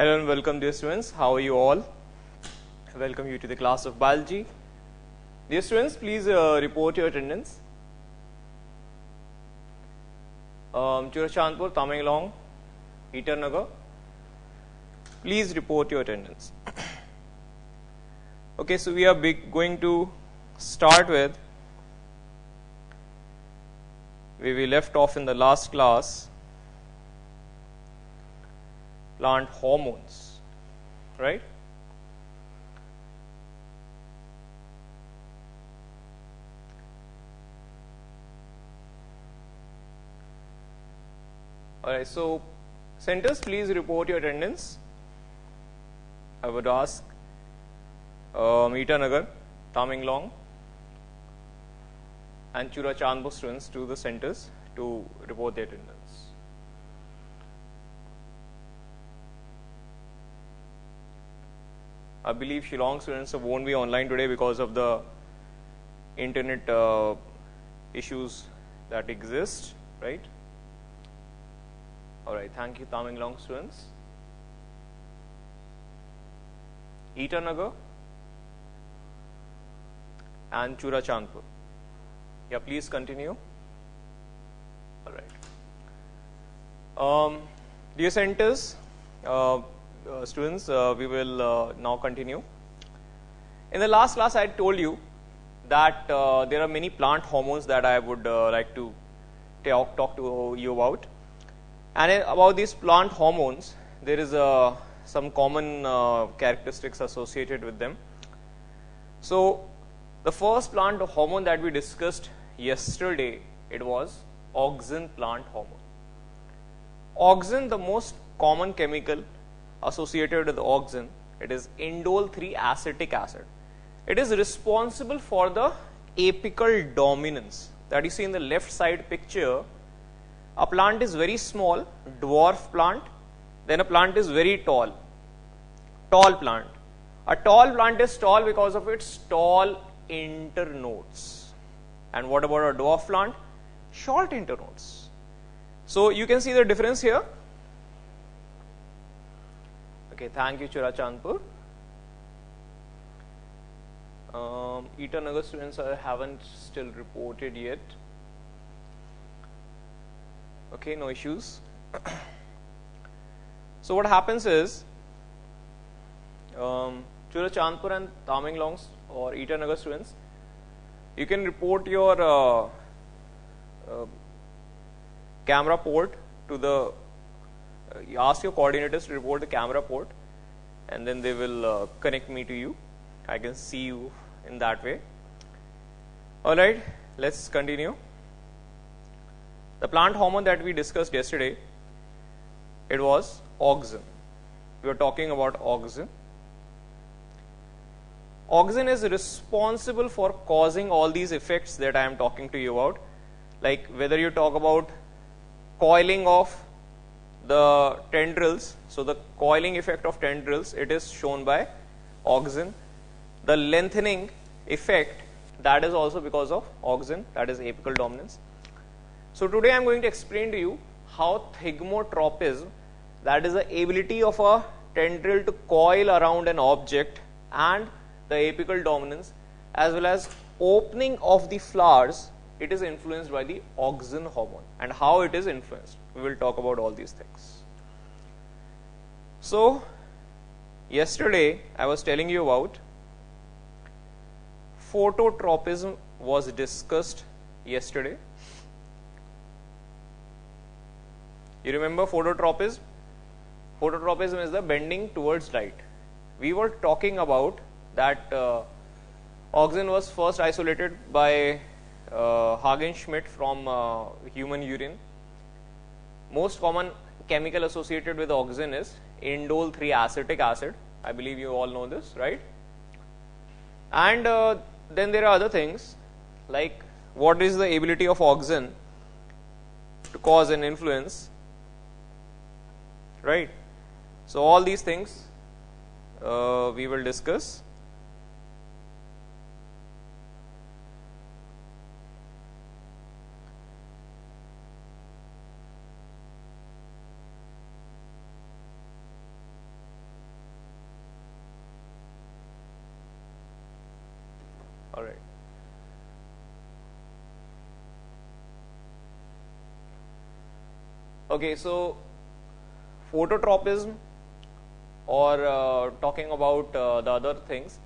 Hello and welcome, dear students. How are you all? Welcome you to the class of biology. Dear students, please report your attendance. Churachandpur, Tamenglong, Itanagar. Please report your attendance. Okay, so we are going to start with where we left off in the last class. Plant hormones, right? Alright, so centers, please report your attendance. I would ask Itanagar, Tamenglong and Churachandpur students to the centers to report their attendance. I believe Shillong students won't be online today because of the internet issues that exist, right? Alright, thank you, Tamenglong students. Itanagar and Churachandpur. Yeah, please continue. Alright. Dear centers, students, we will now continue. In the last class, I told you that there are many plant hormones that I would like to talk to you about. And about these plant hormones, there is some common characteristics associated with them. So, the first plant hormone that we discussed yesterday, it was auxin plant hormone. Auxin, the most common chemical associated with auxin, it is indole 3 acetic acid. It is responsible for the apical dominance that you see in the left side picture. A plant is very small, dwarf plant, then a plant is very tall, tall plant. A tall plant is tall because of its tall internodes. And what about a dwarf plant? Short internodes. So you can see the difference here. Okay, thank you, Churachandpur. Itanagar students haven't still reported yet. Okay, no issues. So what happens is, Churachandpur and Tamenglong or Itanagar students, you can report your camera port to the you ask your coordinators to report the camera port, and then they will connect me to you. I can see you in that way. Alright, let's continue. The plant hormone that we discussed yesterday, it was auxin. We were talking about auxin. Auxin is responsible for causing all these effects that I am talking to you about, like whether you talk about coiling of the tendrils. So the coiling effect of tendrils, it is shown by auxin. The lengthening effect, that is also because of auxin, that is apical dominance. So today I am going to explain to you how thigmotropism, that is the ability of a tendril to coil around an object, and the apical dominance as well as opening of the flowers, it is influenced by the auxin hormone, and how it is influenced. We will talk about all these things. So, yesterday I was telling you about phototropism was discussed yesterday. You remember phototropism? Phototropism is the bending towards light. We were talking about that auxin was first isolated by Hagen-Schmidt from human urine. Most common chemical associated with auxin is indole 3 acetic acid. I believe you all know this, right? And then there are other things like what is the ability of auxin to cause an influence, right? So all these things we will discuss. All right. Okay, so phototropism, or talking about the other things,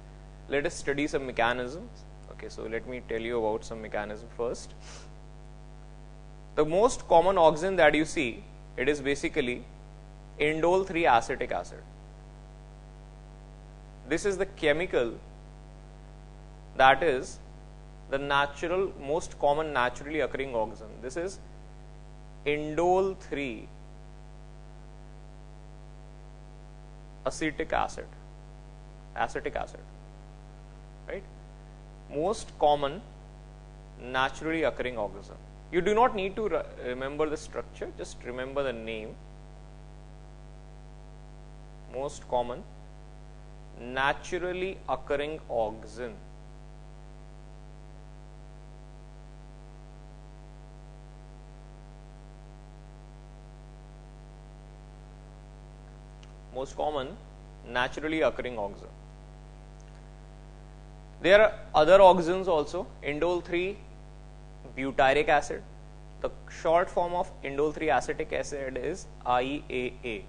let us study some mechanisms. Okay, so let me tell you about some mechanism first. The most common oxygen that you see, it is basically indole 3 acetic acid. This is the chemical that is the natural, most common naturally occurring oxygen. This is indole 3 acetic acid, right? Most common naturally occurring oxygen. You do not need to remember the structure, just remember the name. Most common naturally occurring oxygen. Most common naturally occurring oxygen. There are other oxygens also. Indole 3 butyric acid. The short form of indole 3 acetic acid is IAA.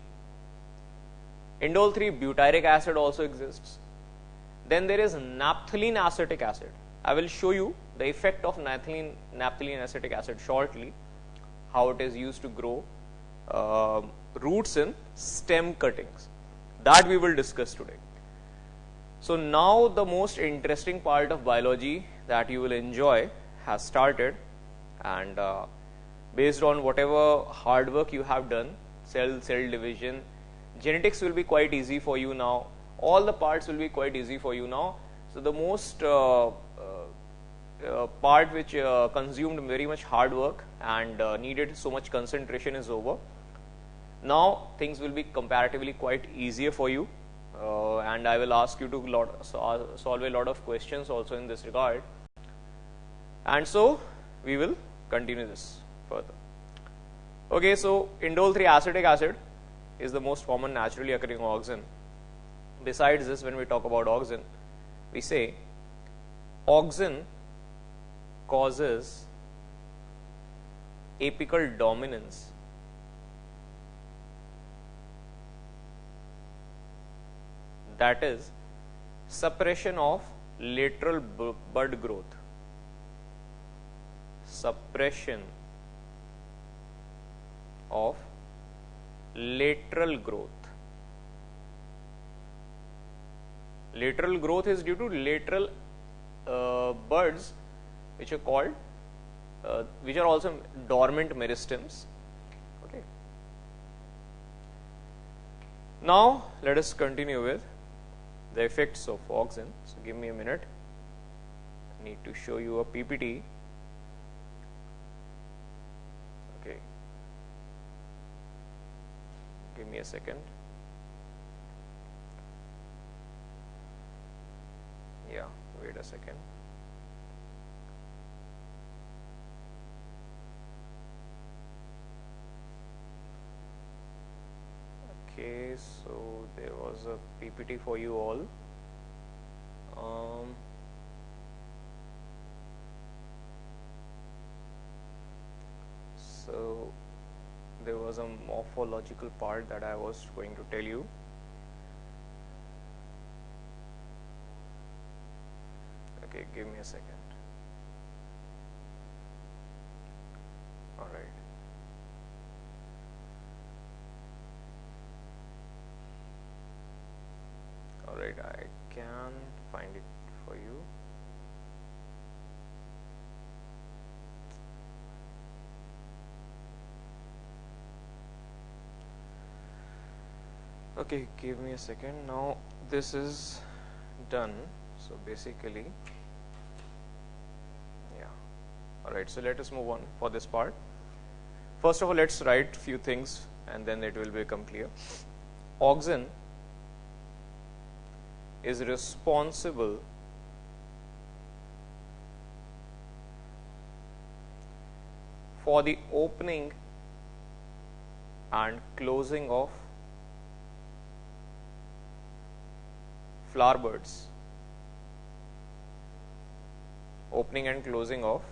Indole 3 butyric acid also exists. Then there is naphthalene acetic acid. I will show you the effect of naphthalene acetic acid shortly, how it is used to grow roots in stem cuttings. That we will discuss today. So now the most interesting part of biology that you will enjoy has started, and based on whatever hard work you have done, cell division, genetics will be quite easy for you now. All the parts will be quite easy for you now. So the most part which consumed very much hard work and needed so much concentration is over. Now things will be comparatively quite easier for you, and I will ask you to solve a lot of questions also in this regard. And so we will continue this further. Okay, so indole 3 acetic acid is the most common naturally occurring oxygen. Besides this, when we talk about oxygen, we say oxygen causes apical dominance. That is suppression of lateral bud growth. Suppression of lateral growth. Lateral growth is due to lateral buds, which are called, which are also dormant meristems. Okay. Now let us continue with the effects of oxygen. So give me a minute. I need to show you a PPT. Okay. Give me a second. Yeah, wait a second. Okay, so there was a PPT for you all. So there was a morphological part that I was going to tell you. Okay, give me a second. All right. Alright, I can find it for you. Okay, give me a second. Now this is done. So basically, yeah. Alright, so let us move on for this part. First of all, let's write few things and then it will become clear. Oxygen is responsible for the opening and closing of flower buds opening and closing of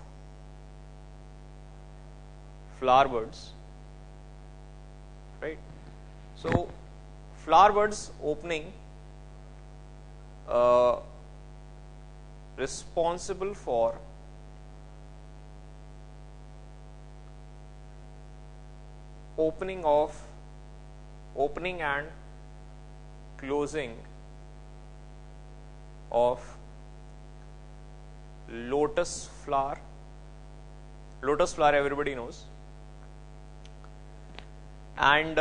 flower buds, right? So flower buds opening responsible for opening and closing of lotus flower. Lotus flower everybody knows, and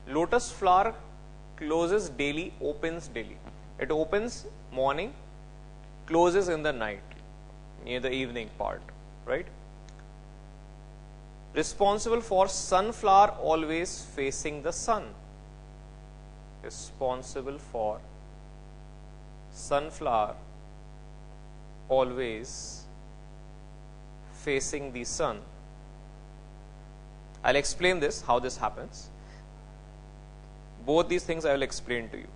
lotus flower closes daily, opens daily. It opens morning, closes in the night, near the evening part, right? Responsible for sunflower always facing the sun. Responsible for sunflower always facing the sun. I'll explain this, how this happens. Both these things I will explain to you.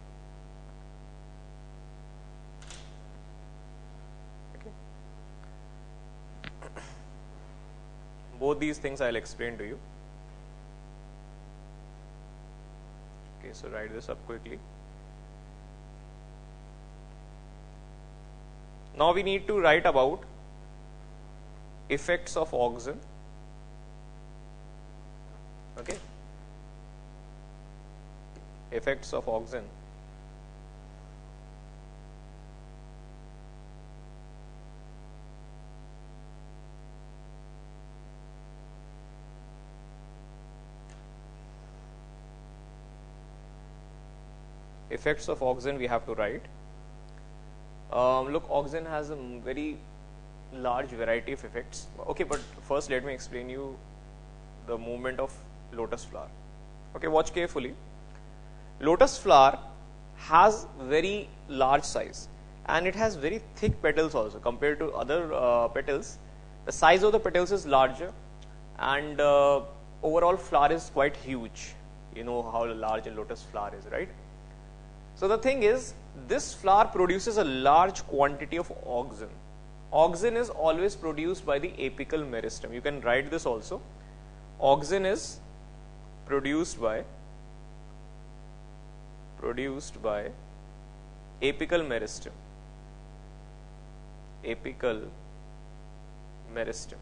Okay. Both these things I'll explain to you. Okay, so write this up quickly. Now we need to write about effects of oxygen. Okay. Effects of oxygen. Effects of oxygen we have to write. Look, oxygen has a very large variety of effects. Okay, but first let me explain you the movement of lotus flower. Okay, watch carefully. Lotus flower has very large size and it has very thick petals also compared to other petals. The size of the petals is larger and overall flower is quite huge. You know how large a lotus flower is, right? So the thing is, this flower produces a large quantity of oxygen. Oxygen is always produced by the apical meristem. You can write this also. Oxygen is produced by apical meristem. Apical meristem.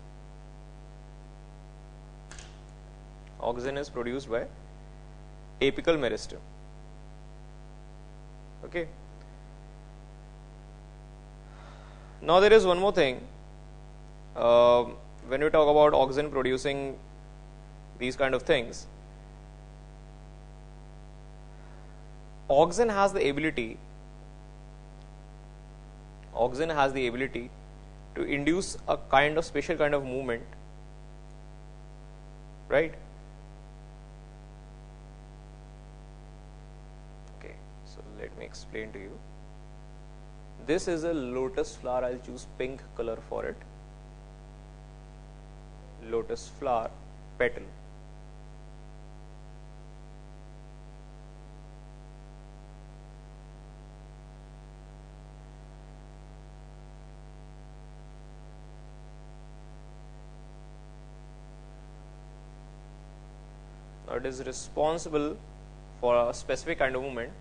Oxygen is produced by apical meristem. Okay. Now there is one more thing. When we talk about oxygen producing these kind of things, oxygen has the ability to induce a kind of special kind of movement, right? Okay, so let me explain to you. This is a lotus flower. I'll choose pink color for it. Lotus flower petal. Now it is responsible for a specific kind of movement.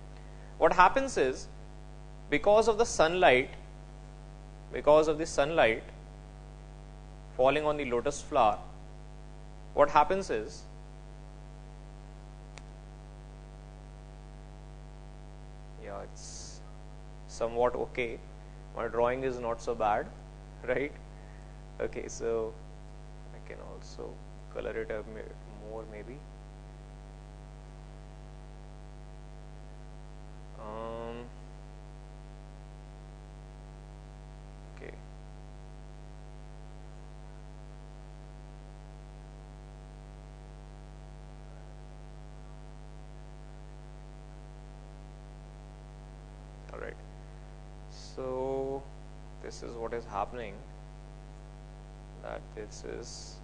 What happens is, because of the sunlight falling on the lotus flower, what happens is, yeah, it's somewhat okay. My drawing is not so bad, right? Okay, so I can also color it a bit more maybe. Okay. All right. So this is what is happening. That this is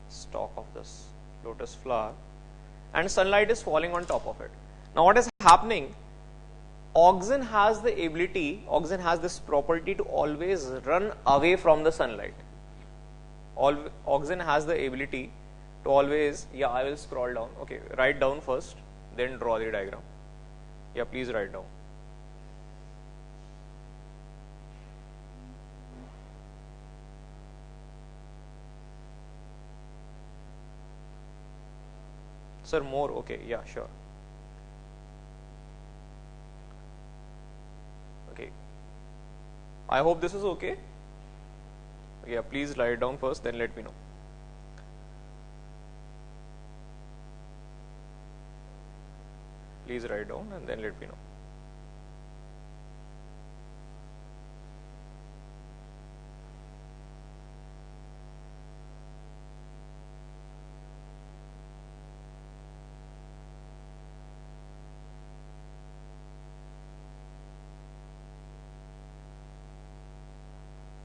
stalk of this lotus flower, and sunlight is falling on top of it. Now what is happening? oxygen has this property to always run away from the sunlight. Oxygen has the ability to always, yeah, I will scroll down. Okay, write down first, then draw the diagram. Yeah, please write down. Sir, more? Okay, yeah, sure. Okay. I hope this is okay. Yeah, please write it down first, then let me know. Please write down and then let me know.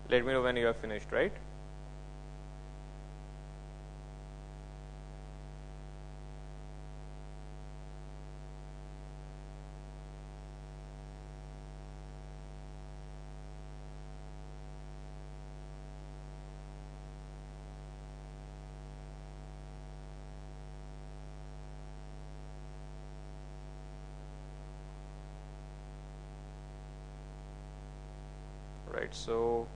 Let me know when you have finished, right? Right, so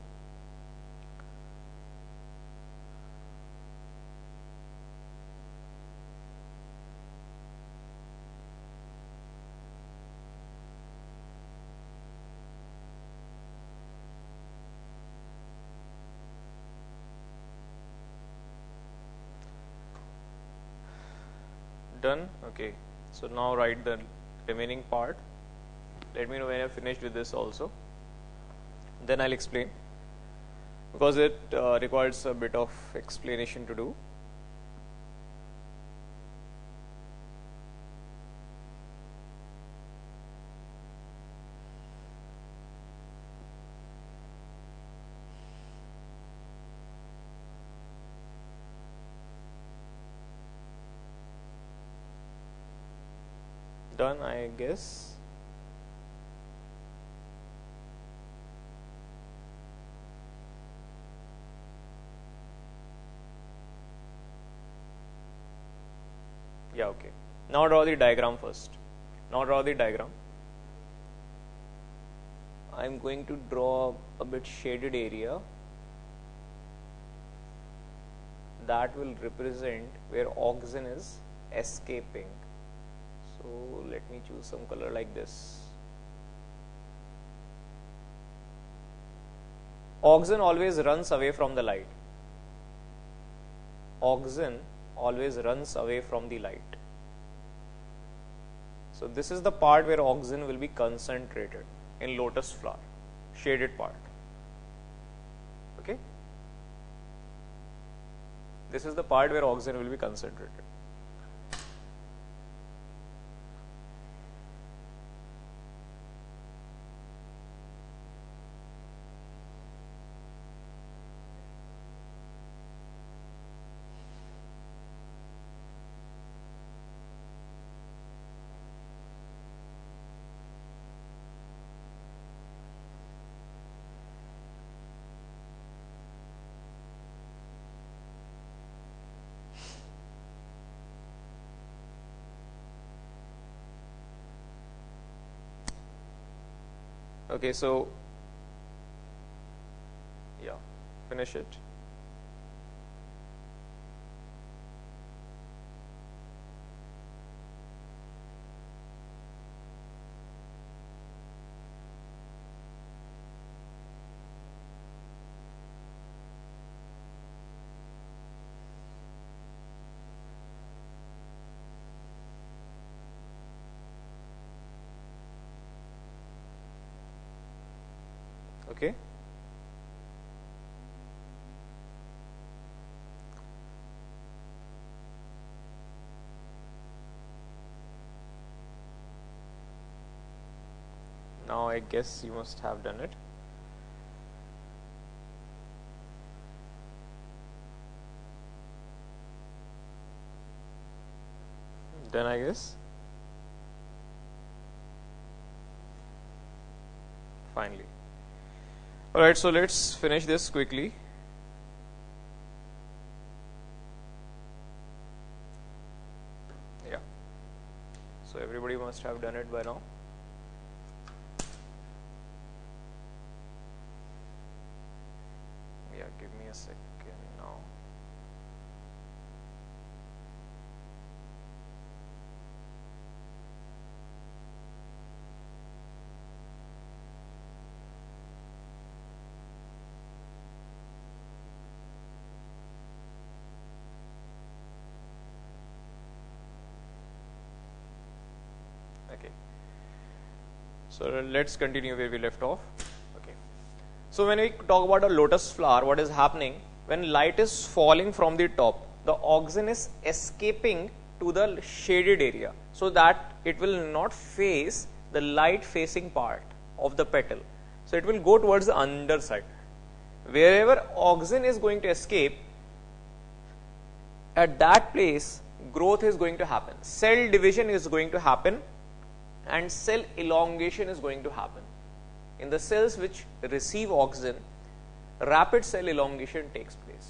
done. Okay, so now write the remaining part. Let me know when you're finished with this also. Then I'll explain, because it requires a bit of explanation to do. Done, I guess. Yeah, okay. Now draw the diagram first. Now draw the diagram. I'm going to draw a bit shaded area that will represent where oxygen is escaping. So let me choose some color like this. Oxygen always runs away from the light. Oxygen always runs away from the light. So this is the part where oxygen will be concentrated in lotus flower, shaded part. Okay? This is the part where oxygen will be concentrated. Okay, so yeah, finish it. Okay. Now I guess you must have done it. Done, I guess. finally. Alright, so let's finish this quickly. Yeah. So everybody must have done it by now. Yeah, give me a second now. Okay. So let's continue where we left off. Okay. So when we talk about a lotus flower, what is happening? When light is falling from the top, the oxygen is escaping to the shaded area so that it will not face the light facing part of the petal. So it will go towards the underside. Wherever oxygen is going to escape, at that place growth is going to happen. Cell division is going to happen and cell elongation is going to happen. In the cells which receive oxygen, rapid cell elongation takes place.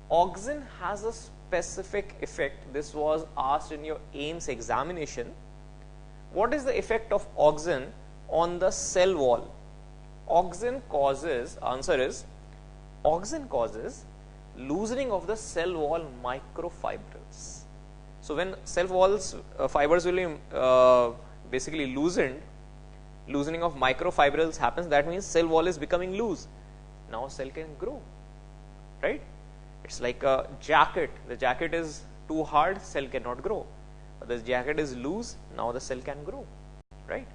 Oxygen has a specific effect. This was asked in your AIMS examination. What is the effect of oxygen on the cell wall? Oxygen causes, answer is, oxygen causes loosening of the cell wall microfibrils. So when cell walls fibers will be basically loosening of microfibrils happens, that means cell wall is becoming loose. Now cell can grow, right? It's like a jacket. The jacket is too hard, cell cannot grow. But the jacket is loose, now the cell can grow, right?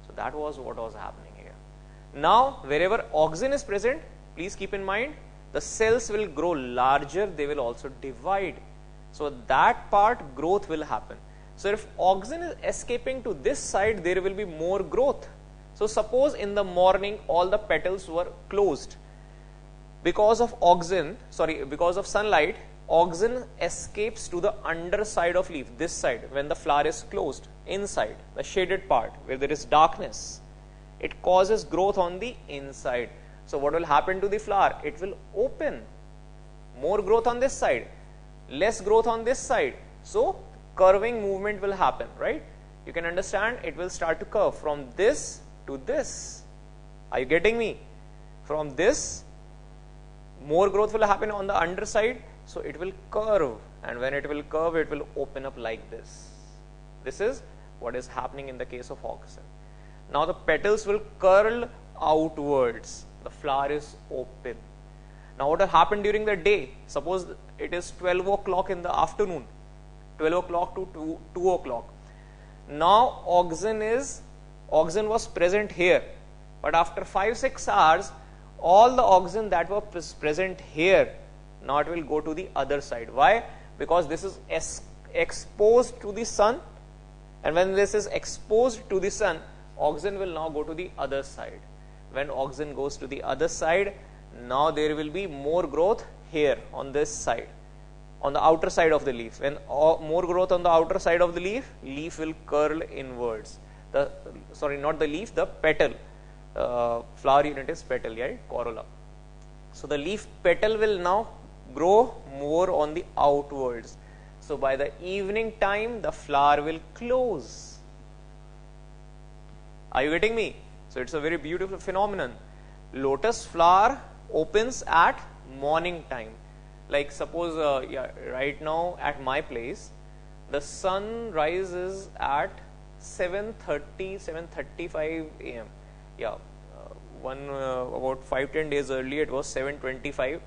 So that was what was happening here. Now wherever oxygen is present, please keep in mind, the cells will grow larger, they will also divide. So that part growth will happen. So if oxygen is escaping to this side, there will be more growth. So suppose in the morning all the petals were closed. Because of because of sunlight, oxygen escapes to the underside of leaf, this side, when the flower is closed, inside, the shaded part, where there is darkness. It causes growth on the inside. So what will happen to the flower? It will open. More growth on this side, less growth on this side. So curving movement will happen, right? You can understand, it will start to curve from this to this. Are you getting me? From this, more growth will happen on the underside, so it will curve, and when it will curve, it will open up like this. This is what is happening in the case of oxygen. Now the petals will curl outwards. The flower is open. Now what will happen during the day? Suppose it is 12 o'clock in the afternoon, 12 o'clock to 2 o'clock. Now oxygen was present here, but after 5-6 hours, all the oxygen that were present here, now it will go to the other side. Why? Because this is exposed to the sun, and when this is exposed to the sun, oxygen will now go to the other side. When oxygen goes to the other side, now there will be more growth here on this side, on the outer side of the leaf. When more growth on the outer side of the leaf will curl inwards. Not the leaf, the petal. Flower unit is petal, right? Corolla. So the leaf petal will now grow more on the outwards. So by the evening time, the flower will close. Are you getting me? So it's a very beautiful phenomenon. Lotus flower opens at morning time. Like suppose, right now at my place, the sun rises at 7:30, 7:35 a.m. Yeah, about 5-10 days earlier it was 7:25.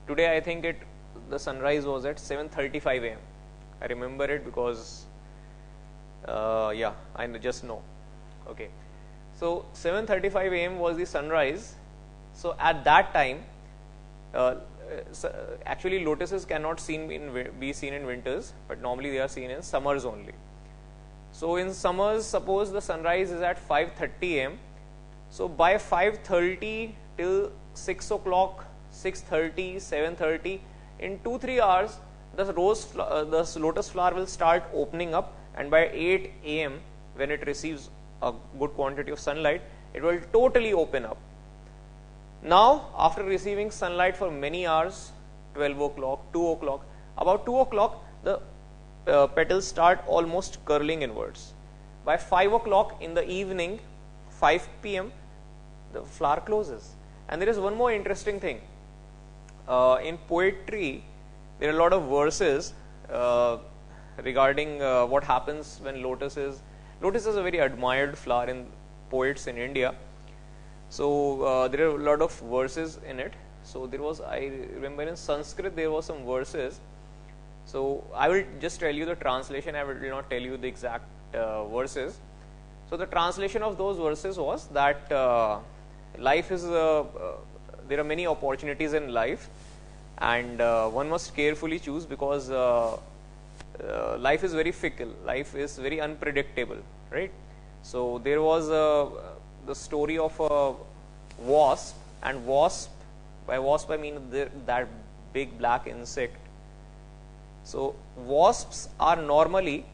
Today I think the sunrise was at 7:35 a.m. I remember it because I just know. Okay, so 7:35 a.m. was the sunrise. So at that time, actually lotuses cannot be seen in winters, but normally they are seen in summers only. So in summers, suppose the sunrise is at 5:30 a.m. So by 5:30 till 6 o'clock, 6:30, 7:30, in 2-3 hours, the lotus flower will start opening up, and by 8 a.m. when it receives a good quantity of sunlight, it will totally open up. Now, after receiving sunlight for many hours, 12 o'clock, 2 o'clock, about 2 o'clock, the petals start almost curling inwards. By 5 o'clock in the evening, 5 p.m., the flower closes. And there is one more interesting thing. In poetry, there are a lot of verses regarding what happens when lotus is a very admired flower in poets in India. So there are a lot of verses in it. So there was, I remember in Sanskrit there was some verses. So I will just tell you the translation, I will not tell you the exact verses. So the translation of those verses was that life is, there are many opportunities in life, and one must carefully choose, because life is very fickle, life is very unpredictable, right? So there was the story of a wasp, and by wasp I mean that big black insect. So wasps are normally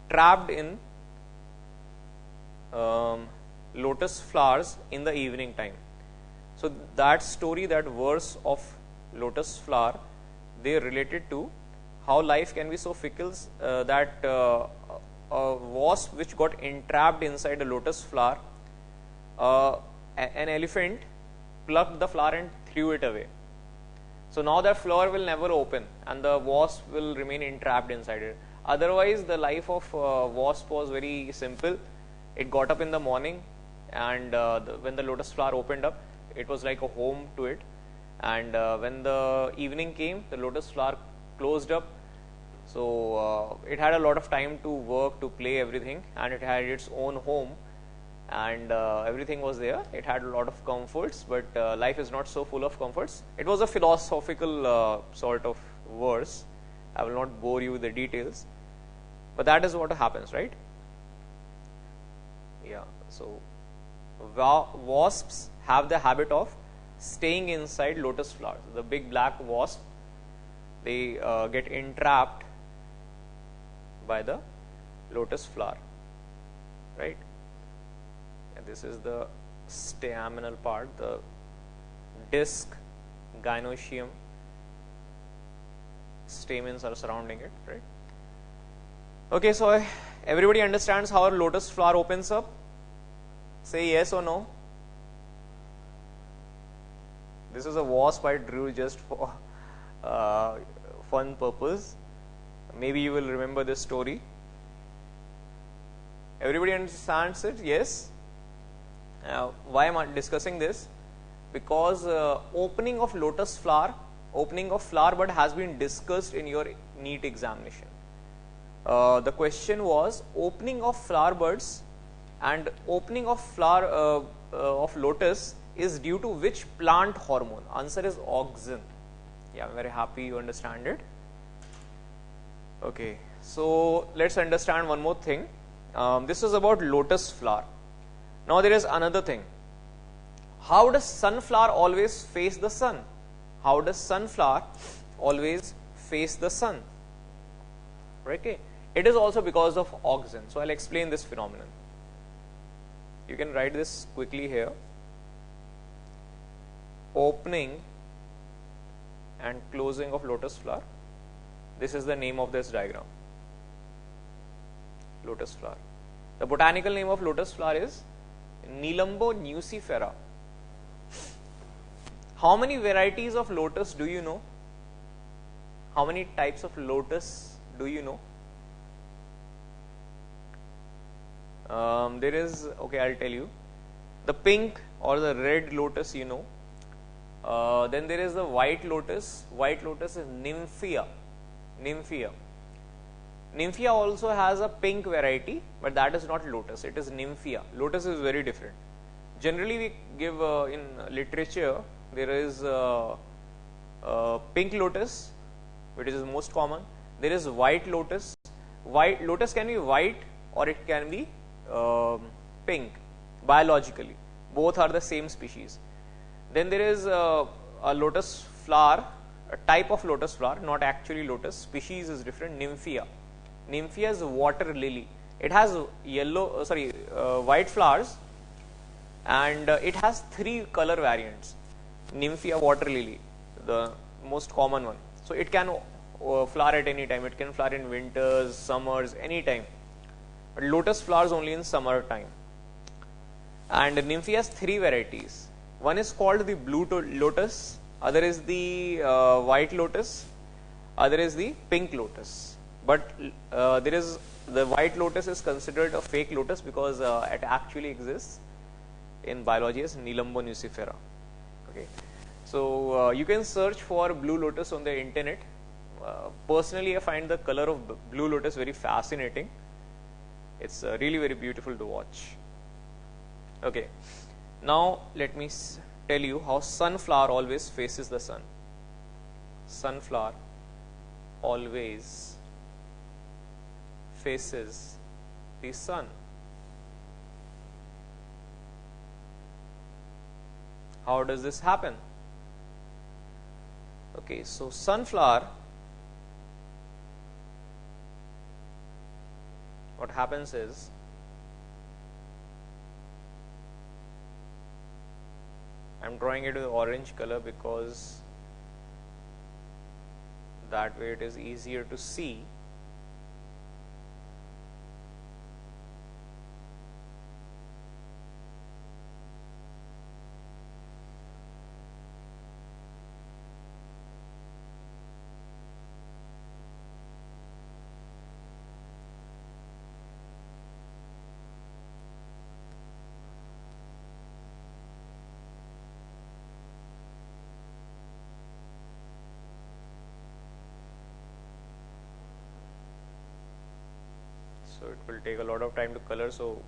trapped in lotus flowers in the evening time. So that story, that verse of lotus flower, they related to how life can be so fickle that a wasp which got entrapped inside a lotus flower, an elephant plucked the flower and threw it away. So now that flower will never open and the wasp will remain entrapped inside it. Otherwise, the life of wasp was very simple. It got up in the morning, and when the lotus flower opened up, it was like a home to it. And when the evening came, the lotus flower closed up. So it had a lot of time to work, to play, everything, and it had its own home, and everything was there. It had a lot of comforts, but life is not so full of comforts. It was a philosophical sort of verse. I will not bore you with the details, but that is what happens, right? Yeah. So wasps have the habit of staying inside lotus flowers. The big black wasp, they get entrapped by the lotus flower, right? And this is the staminal part, the disc, gynoecium, stamens are surrounding it, right? Okay, so everybody understands how a lotus flower opens up? Say yes or no. This is a wasp I drew just for fun purpose. Maybe you will remember this story. Everybody understands it? Yes. Why am I discussing this? Because opening of lotus flower, opening of flower bud has been discussed in your NEET examination. The question was opening of flower buds and opening of flower of lotus is due to which plant hormone? Answer is auxin. Yeah, I'm very happy you understand it. Okay, so let's understand one more thing. This is about lotus flower. Now there is another thing. How does sunflower always face the sun? How does sunflower always face the sun? Okay, it is also because of auxin. So I'll explain this phenomenon. You can write this quickly here. Opening and closing of lotus flower. This is the name of this diagram. Lotus flower. The botanical name of lotus flower is Nelumbo nucifera. How many varieties of lotus do you know? How many types of lotus do you know? There is, okay, I'll tell you. The pink or the red lotus, you know. Then there is the white lotus. White lotus is Nymphea. Nymphea. Nymphea also has a pink variety, but that is not lotus. It is Nymphea. Lotus is very different. Generally, we give in literature, there is pink lotus, which is most common. There is white lotus. White lotus can be white or it can be pink biologically. Both are the same species. Then there is a lotus flower, a type of lotus flower, not actually lotus. Species is different. Nymphea. Nymphea is water lily. It has yellow, white flowers, and it has 3 color variants. Nymphia water lily, the most common one. So it can flower at any time. It can flower in winters, summers, any time. But lotus flowers only in summer time. And Nymphia has 3 varieties. One is called the blue lotus, other is the white lotus, other is the pink lotus. But there is the white lotus is considered a fake lotus because it actually exists in biology as Nilambo nucifera. Okay, so you can search for blue lotus on the internet. Personally, I find the color of blue lotus very fascinating. It's really very beautiful to watch. Okay, now let me tell you how sunflower always faces the sun. Sunflower always faces the sun. How does this happen? Okay, so sunflower, what happens is, I am drawing it with orange color because that way it is easier to see. So it will take a lot of time to color, so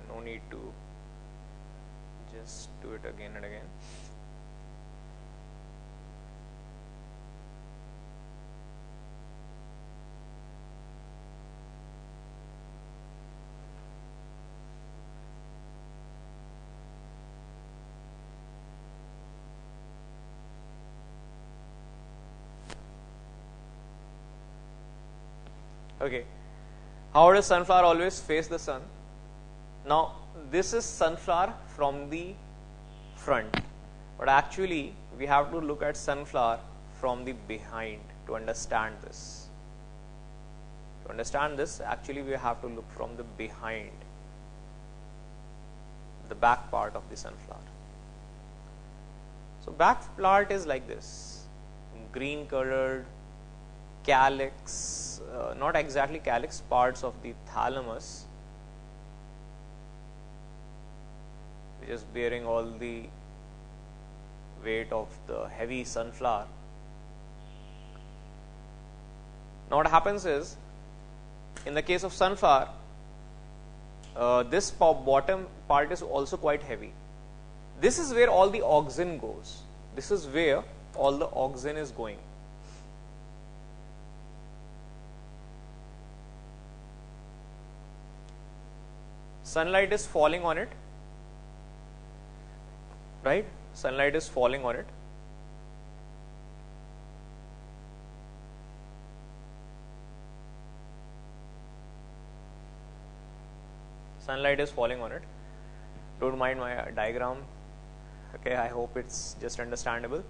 no need to just do it again and again. Okay. How does sunflower always face the sun? Now, this is sunflower from the front, but actually we have to look at sunflower from the behind to understand this. To understand this, actually we have to look from the behind, the back part of the sunflower. So back part is like this, green colored, calyx, not exactly calyx, parts of the thalamus, which is bearing all the weight of the heavy sunflower. Now what happens is, in the case of sunflower, this bottom part is also quite heavy. This is where all the oxygen goes. This is where all the oxygen is going. Sunlight is falling on it, right? Sunlight is falling on it. Sunlight is falling on it. Don't mind my diagram. Okay, I hope it's just understandable.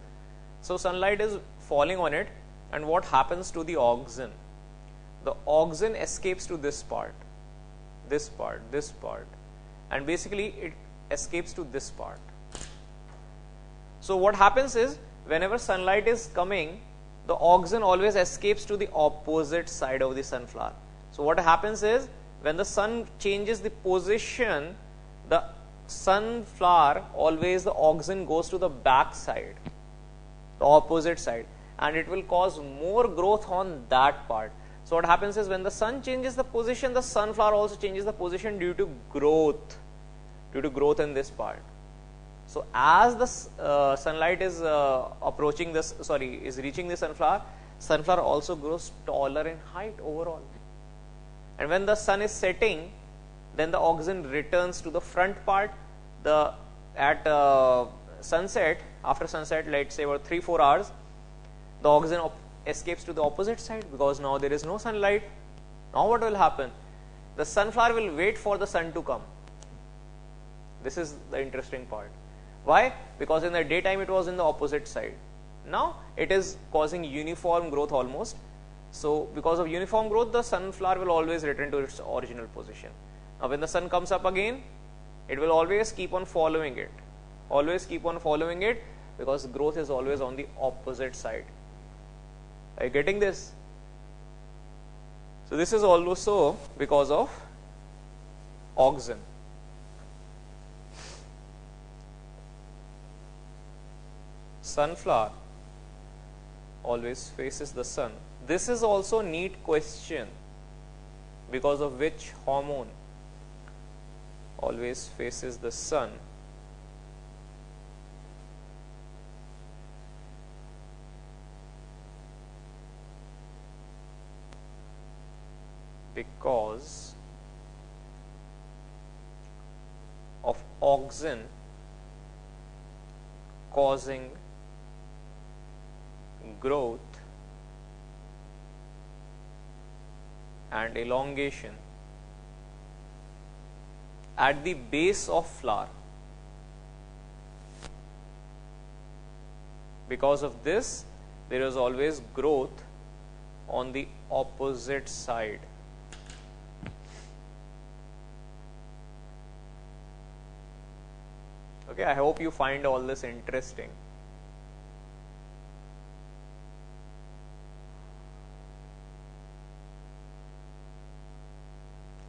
So sunlight is falling on it, and what happens to the oxygen? The oxygen escapes to this part, this part, this part, and basically it escapes to this part. So what happens is, whenever sunlight is coming, the oxygen always escapes to the opposite side of the sunflower. So what happens is, when the sun changes the position, the sunflower, always the oxygen goes to the back side, the opposite side, and it will cause more growth on that part. So what happens is, when the sun changes the position, the sunflower also changes the position due to growth in this part. So as the sunlight is approaching this, is reaching the sunflower, sunflower also grows taller in height overall. And when the sun is setting, then the oxygen returns to the front part. At sunset, after sunset, let's say about 3-4 hours, the oxygen escapes to the opposite side because now there is no sunlight. Now what will happen? The sunflower will wait for the sun to come. This is the interesting part. Why? Because in the daytime it was in the opposite side. Now it is causing uniform growth almost. So because of uniform growth, the sunflower will always return to its original position. Now when the sun comes up again, it will always keep on following it. Always keep on following it, because growth is always on the opposite side. Are you getting this? So this is also because of auxin. Sunflower always faces the sun. This is also a NEET question, because of which hormone always faces the sun. Because of auxin causing growth and elongation at the base of flower. Because of this, there is always growth on the opposite side. Okay, I hope you find all this interesting.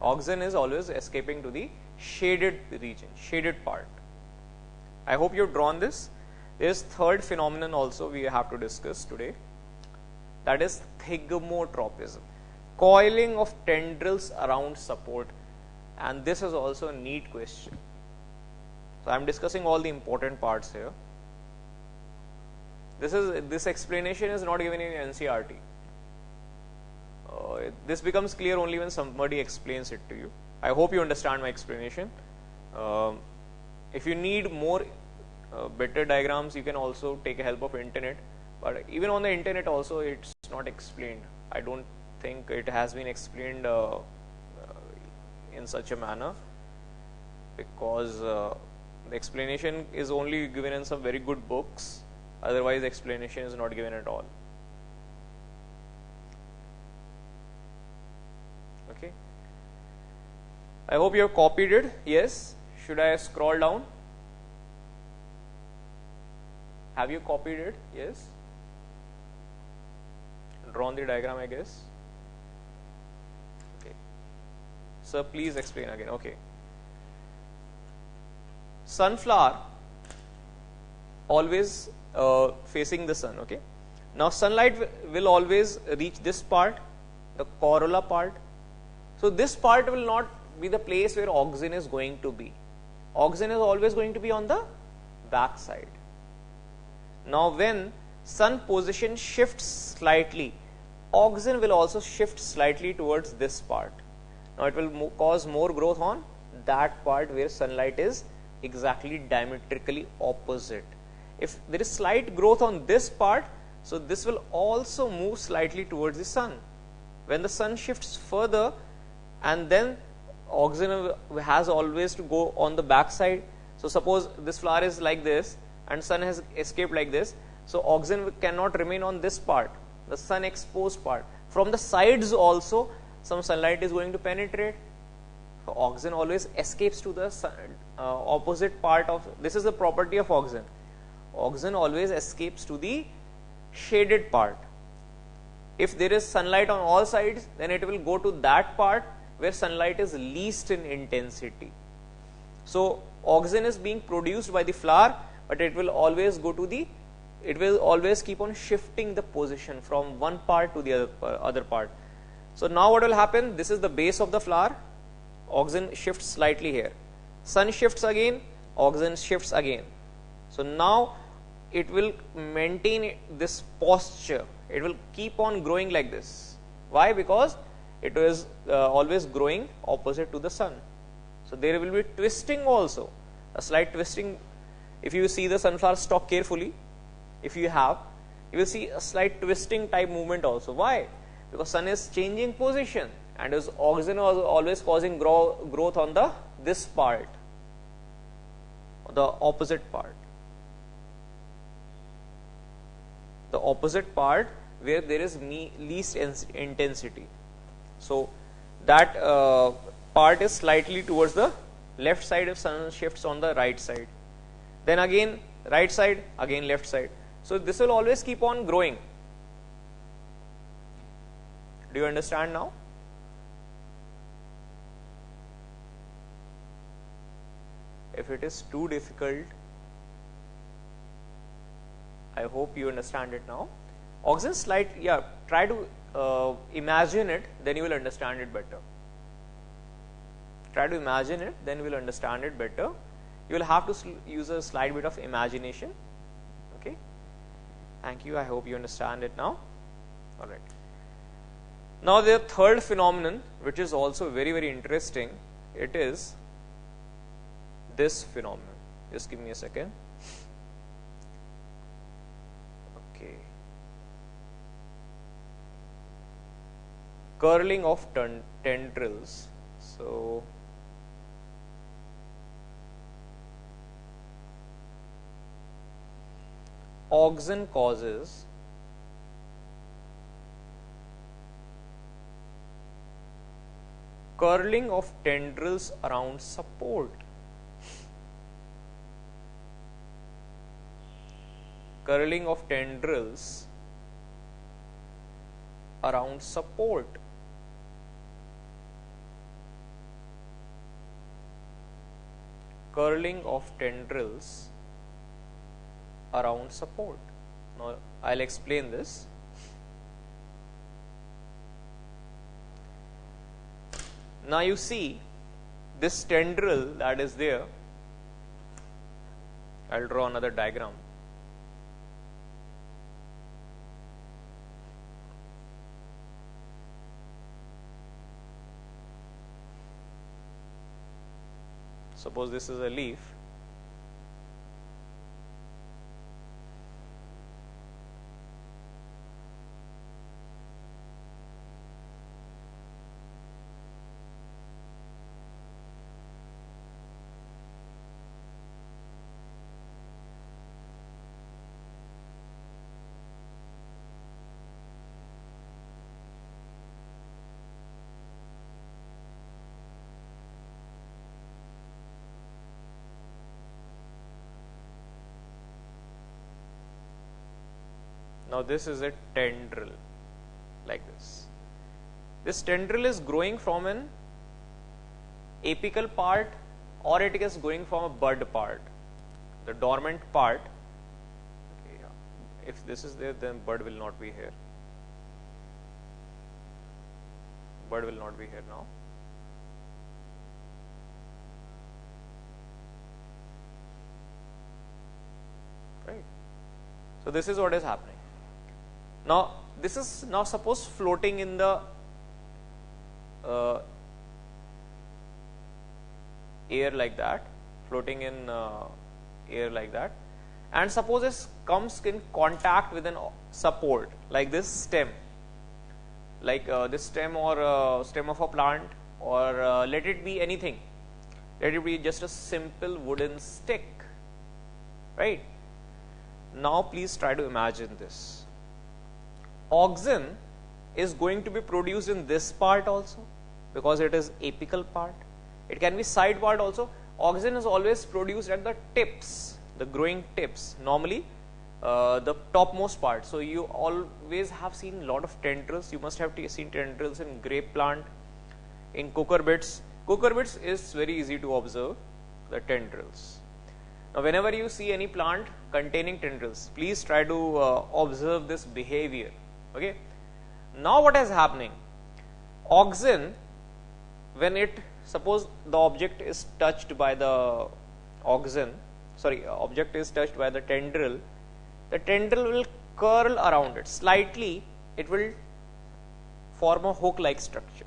Auxin is always escaping to the shaded region, shaded part. I hope you've drawn this. There is third phenomenon also we have to discuss today. That is thigmotropism, coiling of tendrils around support, and this is also a NEET question. So I am discussing all the important parts here. This explanation is not given in NCERT. This becomes clear only when somebody explains it to you. I hope you understand my explanation. If you need more better diagrams, you can also take help of internet. But even on the internet also, it's not explained. I don't think it has been explained in such a manner, because the explanation is only given in some very good books. Otherwise, the explanation is not given at all. Okay. I hope you have copied it. Yes. Should I scroll down? Have you copied it? Yes. Drawn the diagram, I guess. Okay. Sir, please explain again. Okay. Sunflower always facing the sun. Okay. Now sunlight will always reach this part, the corolla part. So this part will not be the place where auxin is going to be. Auxin is always going to be on the back side. Now when sun position shifts slightly, auxin will also shift slightly towards this part. Now it will cause more growth on that part where sunlight is exactly diametrically opposite. If there is slight growth on this part, so this will also move slightly towards the sun. When the sun shifts further, and then auxin has always to go on the back side. So suppose this flower is like this and sun has escaped like this, so auxin cannot remain on this part, the sun exposed part. From the sides also some sunlight is going to penetrate. So auxin always escapes to the sun, opposite part of, this is the property of auxin. Auxin always escapes to the shaded part. If there is sunlight on all sides, then it will go to that part where sunlight is least in intensity. So auxin is being produced by the flower, but it will always go to the, it will always keep on shifting the position from one part to the other part. So now what will happen? This is the base of the flower. Auxin shifts slightly here. Sun shifts again, auxin shifts again. So now it will maintain this posture. It will keep on growing like this. Why? Because it is always growing opposite to the sun. So there will be twisting also, a slight twisting. If you see the sunflower stalk carefully, if you have, you will see a slight twisting type movement also. Why? Because sun is changing position, and is auxin was always causing growth on the this part. the opposite part. The opposite part where there is least intensity. So that part is slightly towards the left side if sun shifts on the right side. Then again right side, again left side. So this will always keep on growing. Do you understand now? If it is too difficult, I hope you understand it now. Oxygen slide, yeah, try to imagine it, then you will understand it better. Try to imagine it, then you will understand it better. You will have to use a slight bit of imagination. Okay. Thank you. I hope you understand it now. All right. Now the third phenomenon, which is also very, very interesting, it is this phenomenon. Just give me a second. Okay. Curling of tendrils. So auxin causes curling of tendrils around support. Curling of tendrils around support. Curling of tendrils around support. Now I'll explain this. Now you see this tendril that is there. I'll draw another diagram. Suppose this is a leaf. Now this is a tendril like this. This tendril is growing from an apical part or it is going from a bud part, the dormant part. Okay, yeah. If this is there, then bud will not be here. Bud will not be here now. Right. So this is what is happening. Now this is now suppose floating in the air like that, floating in air like that, and suppose it comes in contact with an support like this stem, like this stem or stem of a plant, or let it be anything, let it be just a simple wooden stick, right? Now please try to imagine this. Auxin is going to be produced in this part also because it is apical part. It can be side part also. Auxin is always produced at the tips, the growing tips, normally the topmost part. So you always have seen a lot of tendrils. You must have seen tendrils in grape plant, in cucurbits. Cucurbits is very easy to observe the tendrils. Now whenever you see any plant containing tendrils, please try to observe this behavior. Okay. Now what is happening? Auxin, when it, suppose the object is touched by the auxin, object is touched by the tendril will curl around it slightly. It will form a hook-like structure.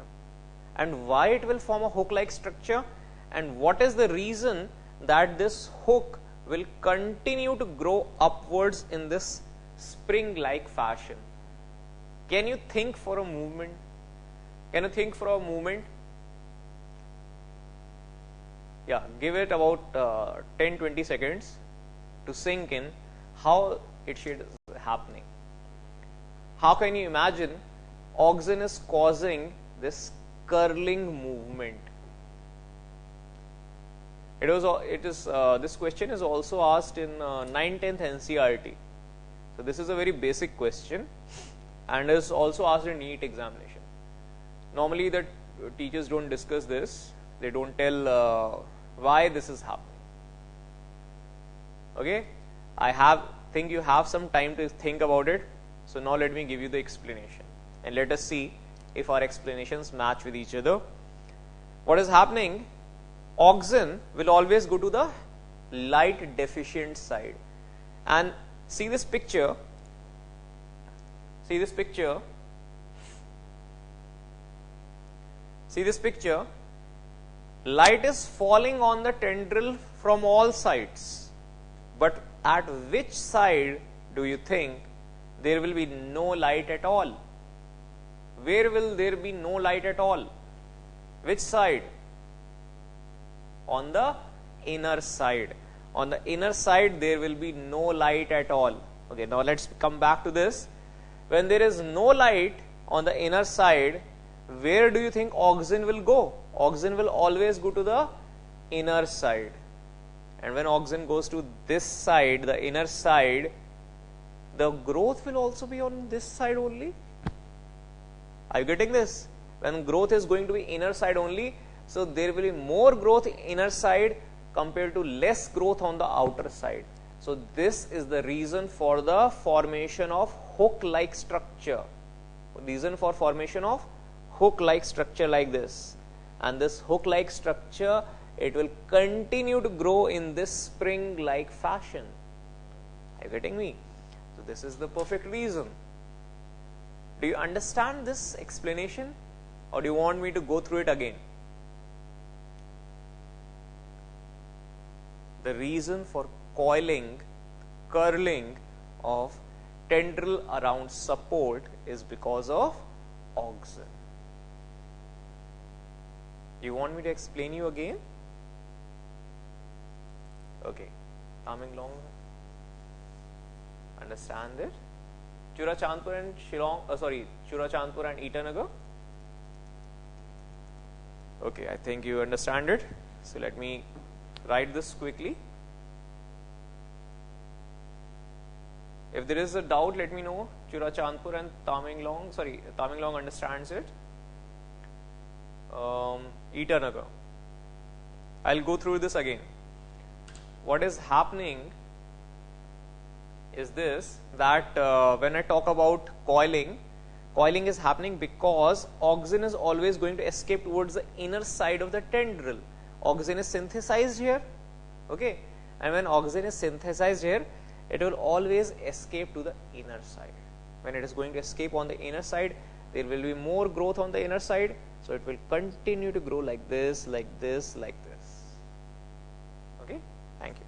And why it will form a hook-like structure, and what is the reason that this hook will continue to grow upwards in this spring-like fashion? Can you think for a moment? Can you think for a moment? Yeah, give it about 10-20 seconds to sink in how it should happening. How can you imagine auxin is causing this curling movement? This question is also asked in 9th-10th NCERT. So this is a very basic question and is also asked in NEET examination. Normally the teachers don't discuss this. They don't tell why this is happening. Okay, I think you have some time to think about it. So now let me give you the explanation and let us see if our explanations match with each other. What is happening? Auxin will always go to the light deficient side, and see this picture. See this picture. See this picture. Light is falling on the tendril from all sides, but at which side do you think there will be no light at all? Where will there be no light at all? Which side? On the inner side. On the inner side there will be no light at all. Okay, now let's come back to this. When there is no light on the inner side, where do you think auxin will go? Auxin will always go to the inner side. And when auxin goes to this side, the inner side, the growth will also be on this side only. Are you getting this? When growth is going to be inner side only, so there will be more growth inner side compared to less growth on the outer side. So this is the reason for the formation of hook-like structure. Reason for formation of hook-like structure like this. And this hook-like structure, it will continue to grow in this spring-like fashion. Are you getting me? So this is the perfect reason. Do you understand this explanation, or do you want me to go through it again? The reason for coiling, curling of tendril around support is because of auxin. You want me to explain you again? Okay. Coming along. Understand it? Churachandpur and Churachandpur and Itanagar. Okay, I think you understand it. So let me write this quickly. If there is a doubt, let me know. Churachandpur and Tamenglong understands it. Itanagar. I'll go through this again. What is happening is this, that when I talk about coiling is happening because auxin is always going to escape towards the inner side of the tendril. Auxin is synthesized here, okay, and when auxin is synthesized here, it will always escape to the inner side. When it is going to escape on the inner side, there will be more growth on the inner side, so it will continue to grow like this, like this, like this. Okay, thank you.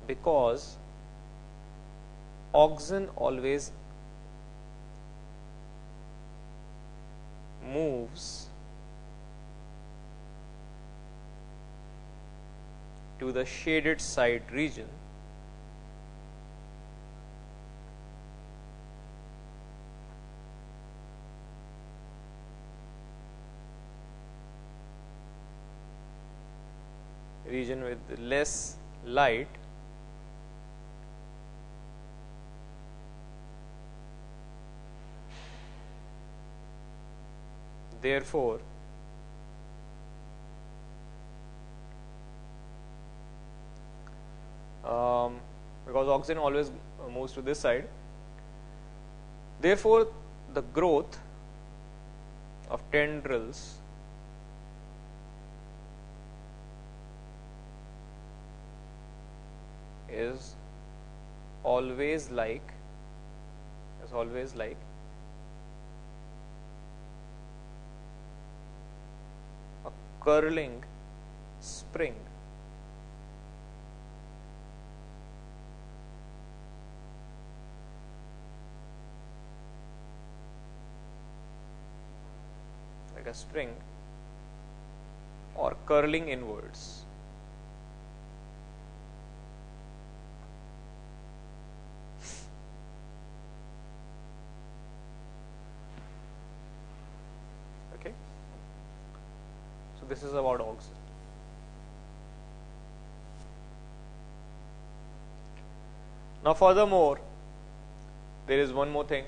Because auxin always moves to the shaded side region, with less light, therefore because auxin always moves to this side, therefore the growth of tendrils is always like a curling spring. Like a spring or curling inwards. Okay, so this is about auxin. Now furthermore, there is one more thing.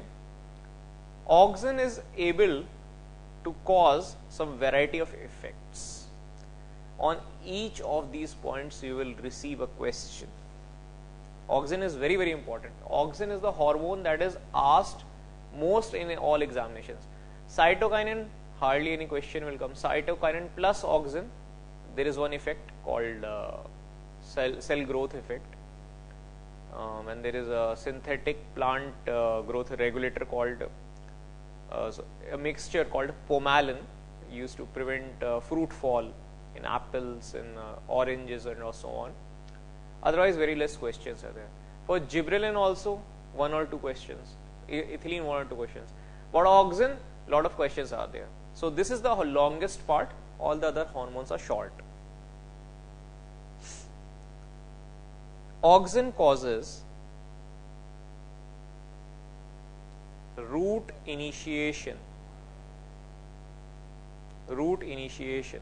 Auxin is able to cause some variety of effects. On each of these points you will receive a question. Auxin is very, very important. Auxin is the hormone that is asked most in all examinations. Cytokinin, hardly any question will come. Cytokinin plus auxin, there is one effect called cell growth effect. And there is a synthetic plant growth regulator called a mixture called pomalin, used to prevent fruit fall in apples, in oranges, and so on. Otherwise, very less questions are there. For gibberellin also, 1 or 2 questions. Ethylene, 1 or 2 questions. But auxin, lot of questions are there. So this is the longest part. All the other hormones are short. Auxin causes root initiation. Root initiation.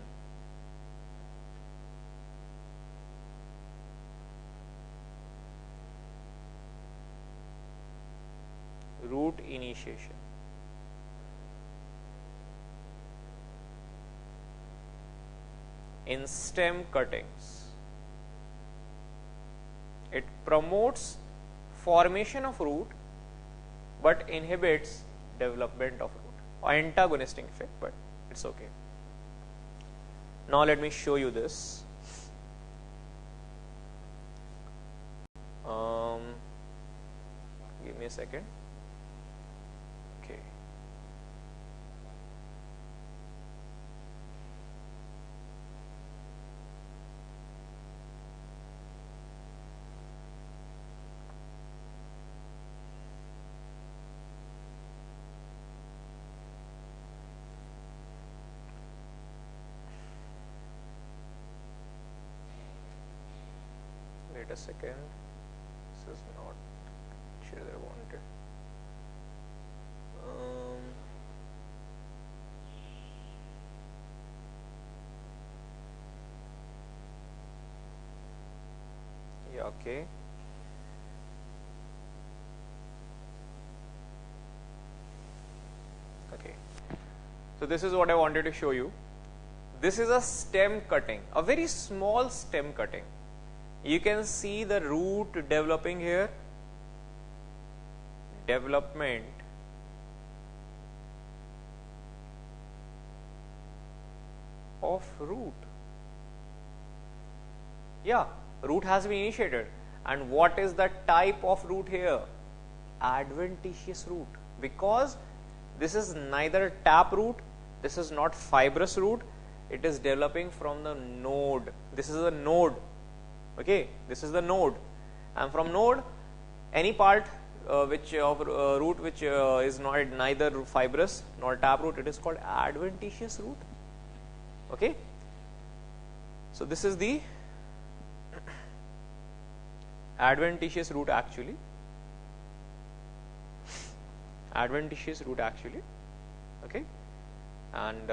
Root initiation. In stem cuttings. It promotes formation of root but inhibits development of root. Antagonistic effect, but it's okay. Now let me show you this. Give me a second. Okay. Wait a second. This is not sure I wanted. Yeah, okay. Okay. So this is what I wanted to show you. This is a stem cutting, a very small stem cutting. You can see the root developing here. Development of root. Yeah, root has been initiated. And what is the type of root here? Adventitious root. Because this is neither tap root, this is not fibrous root, it is developing from the node. This is a node. Okay, this is the node, and from node, any part which of root which is not neither fibrous nor taproot, it is called adventitious root. Okay, so this is the adventitious root actually. Adventitious root actually. Okay, and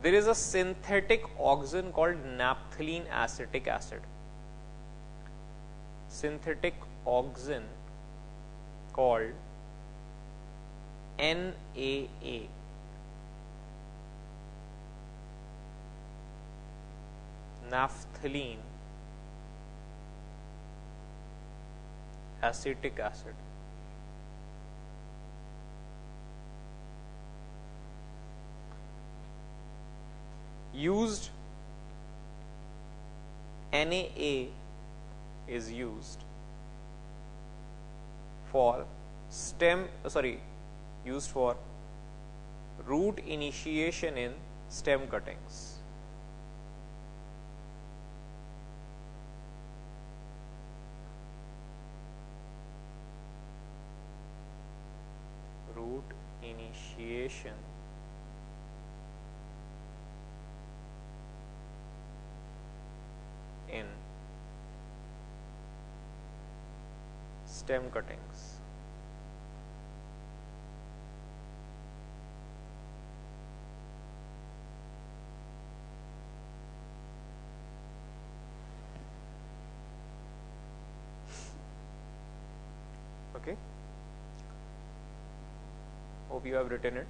there is a synthetic auxin called naphthalene acetic acid. Synthetic auxin called NAA. Naphthalene acetic acid. Used NAA is used for used for root initiation in stem cuttings. Root initiation in stem cuttings. Okay. Hope you have written it.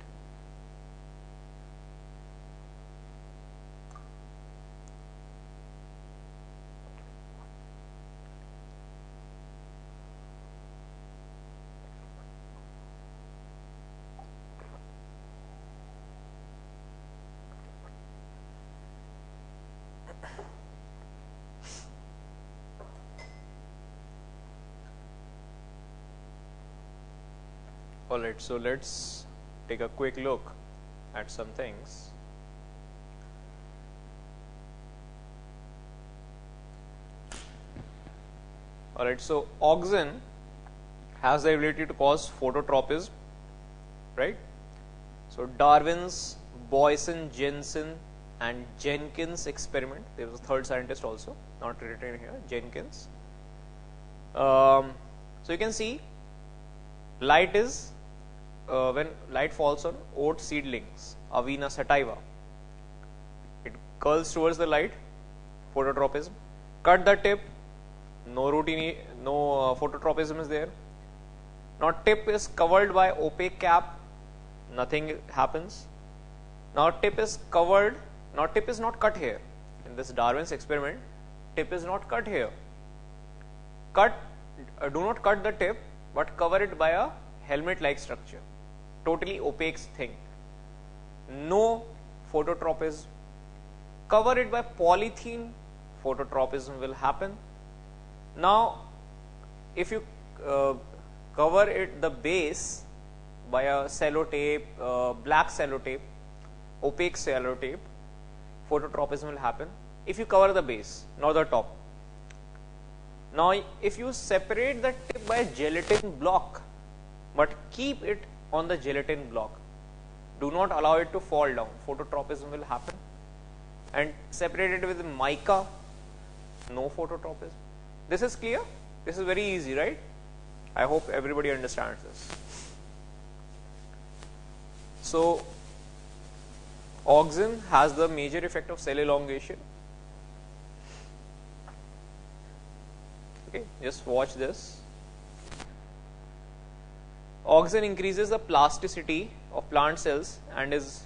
Alright, so let's take a quick look at some things. Alright, so auxin has the ability to cause phototropism, right? So Darwin's Boyson, Jensen and Jenkins experiment, there was a third scientist also, not written here, Jenkins. So you can see light is when light falls on oat seedlings, Avena sativa, it curls towards the light, phototropism. Cut the tip, no phototropism is there. Now tip is covered by opaque cap, nothing happens. Now tip is covered, now tip is not cut here. In this Darwin's experiment, tip is not cut here. Do not cut the tip, but cover it by a helmet-like structure, totally opaque thing. No phototropism. Cover it by polythene, phototropism will happen. Now, if you cover it the base by a sellotape, black sellotape, opaque sellotape, phototropism will happen. If you cover the base, not the top. Now, if you separate the tip by a gelatin block, but keep it on the gelatin block, do not allow it to fall down, phototropism will happen. And separate it with mica, no phototropism. This is clear? This is very easy, right? I hope everybody understands this. So, auxin has the major effect of cell elongation. Okay, just watch this. Auxin increases the plasticity of plant cells and is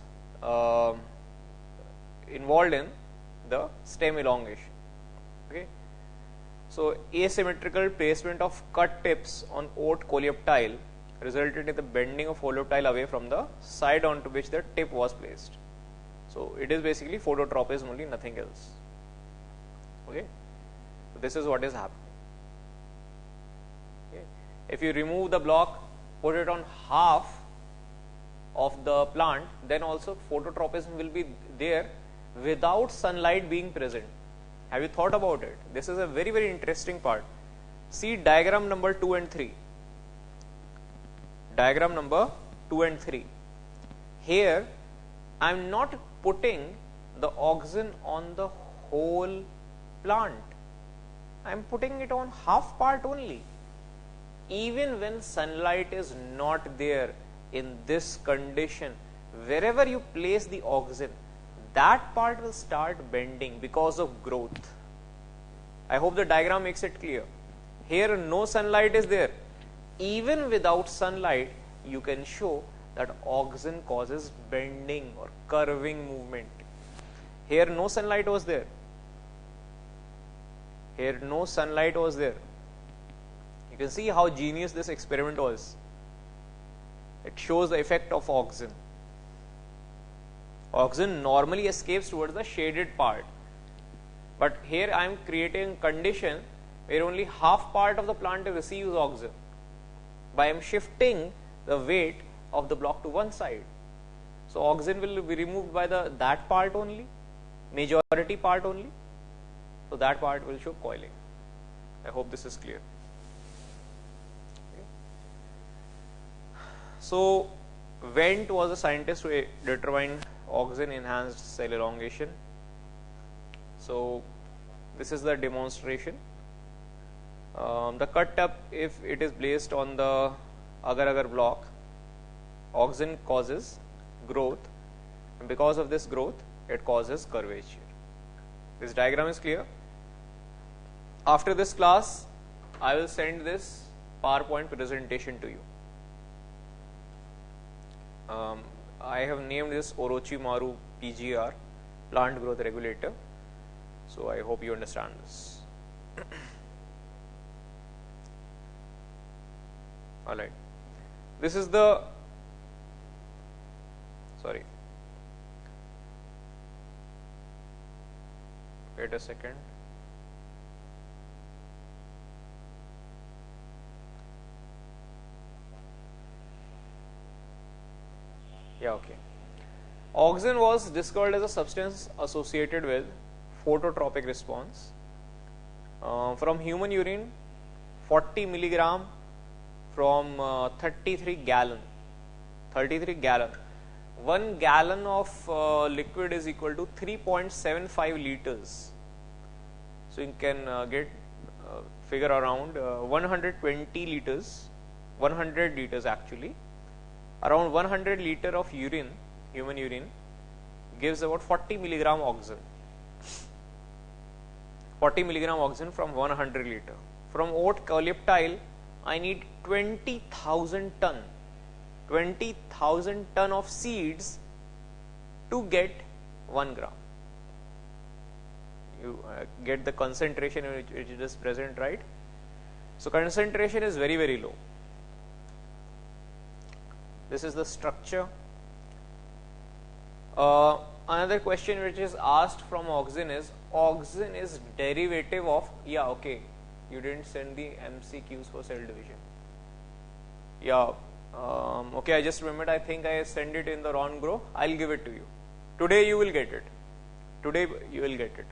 involved in the stem elongation. Okay. So, asymmetrical placement of cut tips on oat coleoptile resulted in the bending of coleoptile away from the side onto which the tip was placed. So, it is basically phototropism only, nothing else. Okay. So, this is what is happening. Okay. If you remove the block, put it on half of the plant, then also phototropism will be there without sunlight being present. Have you thought about it? This is a very, very interesting part. See diagram number 2 and 3. Diagram number 2 and 3. Here, I am not putting the auxin on the whole plant. I am putting it on half part only. Even when sunlight is not there in this condition, wherever you place the auxin, that part will start bending because of growth. I hope the diagram makes it clear. Here no sunlight is there. Even without sunlight, you can show that auxin causes bending or curving movement. Here no sunlight was there. Here no sunlight was there. You can see how genius this experiment was. It shows the effect of auxin. Auxin normally escapes towards the shaded part, but here I am creating a condition where only half part of the plant receives auxin. By I am shifting the weight of the block to one side. So auxin will be removed by that part only, majority part only. So that part will show coiling. I hope this is clear. Okay. So Wendt was a scientist who determined auxin enhanced cell elongation. So This is the demonstration. The cut tub, if it is placed on the agar-agar block, auxin causes growth, and because of this growth, it causes curvature. This diagram is clear. After this class, I will send this PowerPoint presentation to you. I have named this Orochimaru PGR, Plant Growth Regulator. So I hope you understand this. Alright. This is the, sorry. Wait a second. Yeah, okay. Auxin was discovered as a substance associated with phototropic response. From human urine, 40 milligram from 33 gallon. 33 gallon. 1 gallon of liquid is equal to 3.75 liters. So you can get figure around 120 liters, 100 liters actually. Around 100 liter of urine, human urine, gives about 40 milligram auxin. 40 milligram auxin from 100 liter. From oat calyptile, I need 20,000 ton. 20,000 ton of seeds to get 1 gram. You get the concentration which is present, right? So concentration is very, very low. This is the structure. Another question which is asked from auxin is derivative of, yeah, okay, you didn't send the MCQs for cell division. Yeah, okay, I just remembered, I think I sent it in the wrong row. I'll give it to you. Today you will get it. Today you will get it.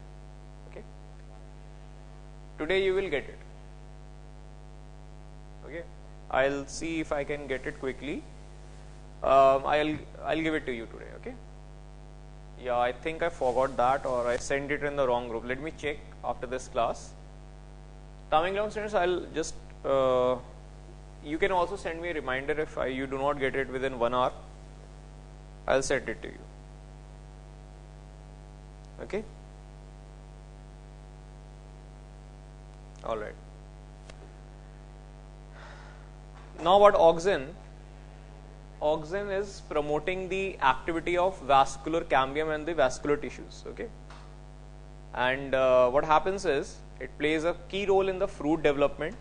Okay. Today you will get it. Okay. I'll see if I can get it quickly. I'll give it to you today. Okay. Yeah, I think I forgot that, or I sent it in the wrong group. Let me check after this class. Tamil students, I'll just you can also send me a reminder if you do not get it within 1 hour. I'll send it to you. Okay. All right. Now about auxin. Auxin is promoting the activity of vascular cambium and the vascular tissues. Okay. And what happens is it plays a key role in the fruit development,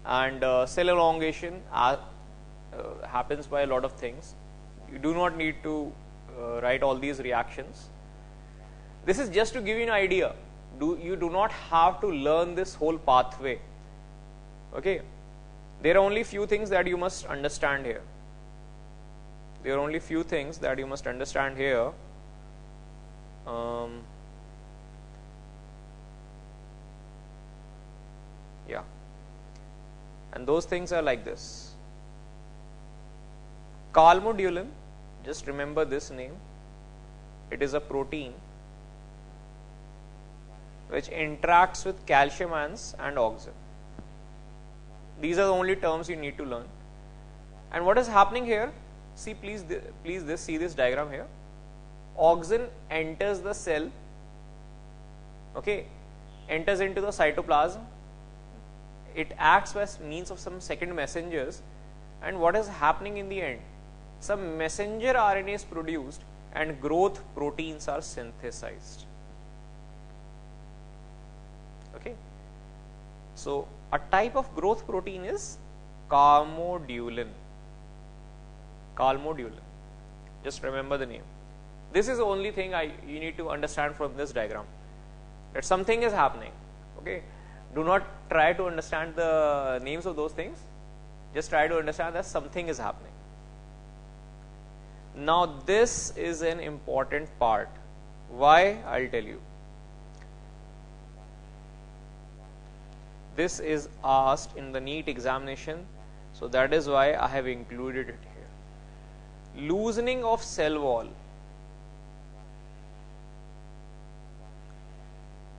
and cell elongation happens by a lot of things. You do not need to write all these reactions. This is just to give you an idea. You do not have to learn this whole pathway. Okay. There are only few things that you must understand here. There are only few things that you must understand here. Yeah. And those things are like this. Calmodulin, just remember this name. It is a protein which interacts with calcium ions and auxin. These are the only terms you need to learn. And what is happening here? See, please see this diagram here. Auxin enters the cell, okay, enters into the cytoplasm. It acts by means of some second messengers, and what is happening in the end? Some messenger RNA is produced and growth proteins are synthesized. Okay. So a type of growth protein is calmodulin. Calmodulin. Just remember the name. This is the only thing you need to understand from this diagram, that something is happening. Okay. Do not try to understand the names of those things. Just try to understand that something is happening. Now this is an important part. Why? I'll tell you. This is asked in the NEET examination, so that is why I have included it here. Loosening of cell wall.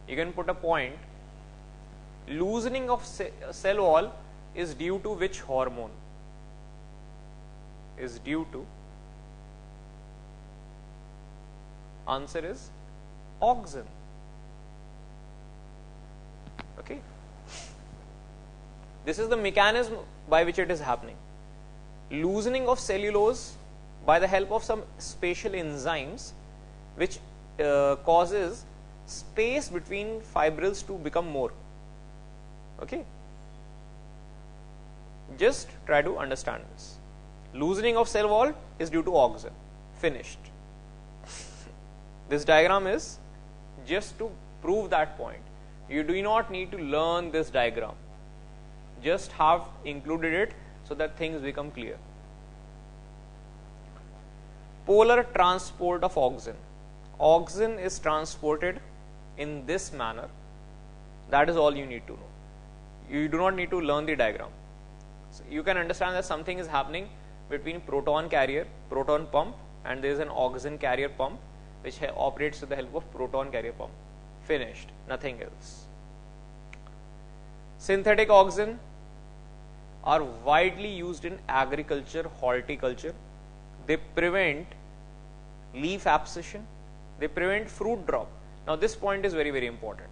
you can put a point. Loosening of cell wall is due to which hormone? Is due to, answer is auxin. Okay. This is the mechanism by which it is happening. Loosening of cellulose by the help of some special enzymes which causes space between fibrils to become more. Okay. Just try to understand this. Loosening of cell wall is due to auxin. Finished. This diagram is just to prove that point. You do not need to learn this diagram. Just have included it so that things become clear. Polar transport of auxin. Auxin is transported in this manner. That is all you need to know. You do not need to learn the diagram. So you can understand that something is happening between proton carrier, proton pump, and there is an auxin carrier pump which operates with the help of proton carrier pump. Finished. Nothing else. Synthetic auxin are widely used in agriculture, horticulture. They prevent leaf abscission. They prevent fruit drop. Now this point is very, very important.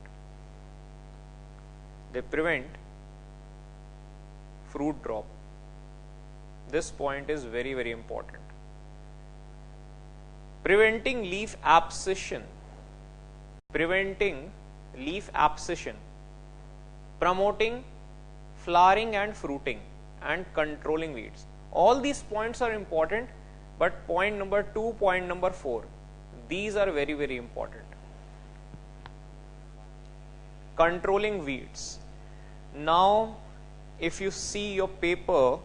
They prevent fruit drop. This point is very, very important. Preventing leaf abscission. Preventing leaf abscission. Promoting flowering and fruiting and controlling weeds. All these points are important, but point number 2, point number 4, these are very, very important. Controlling weeds. Now, if you see your paper,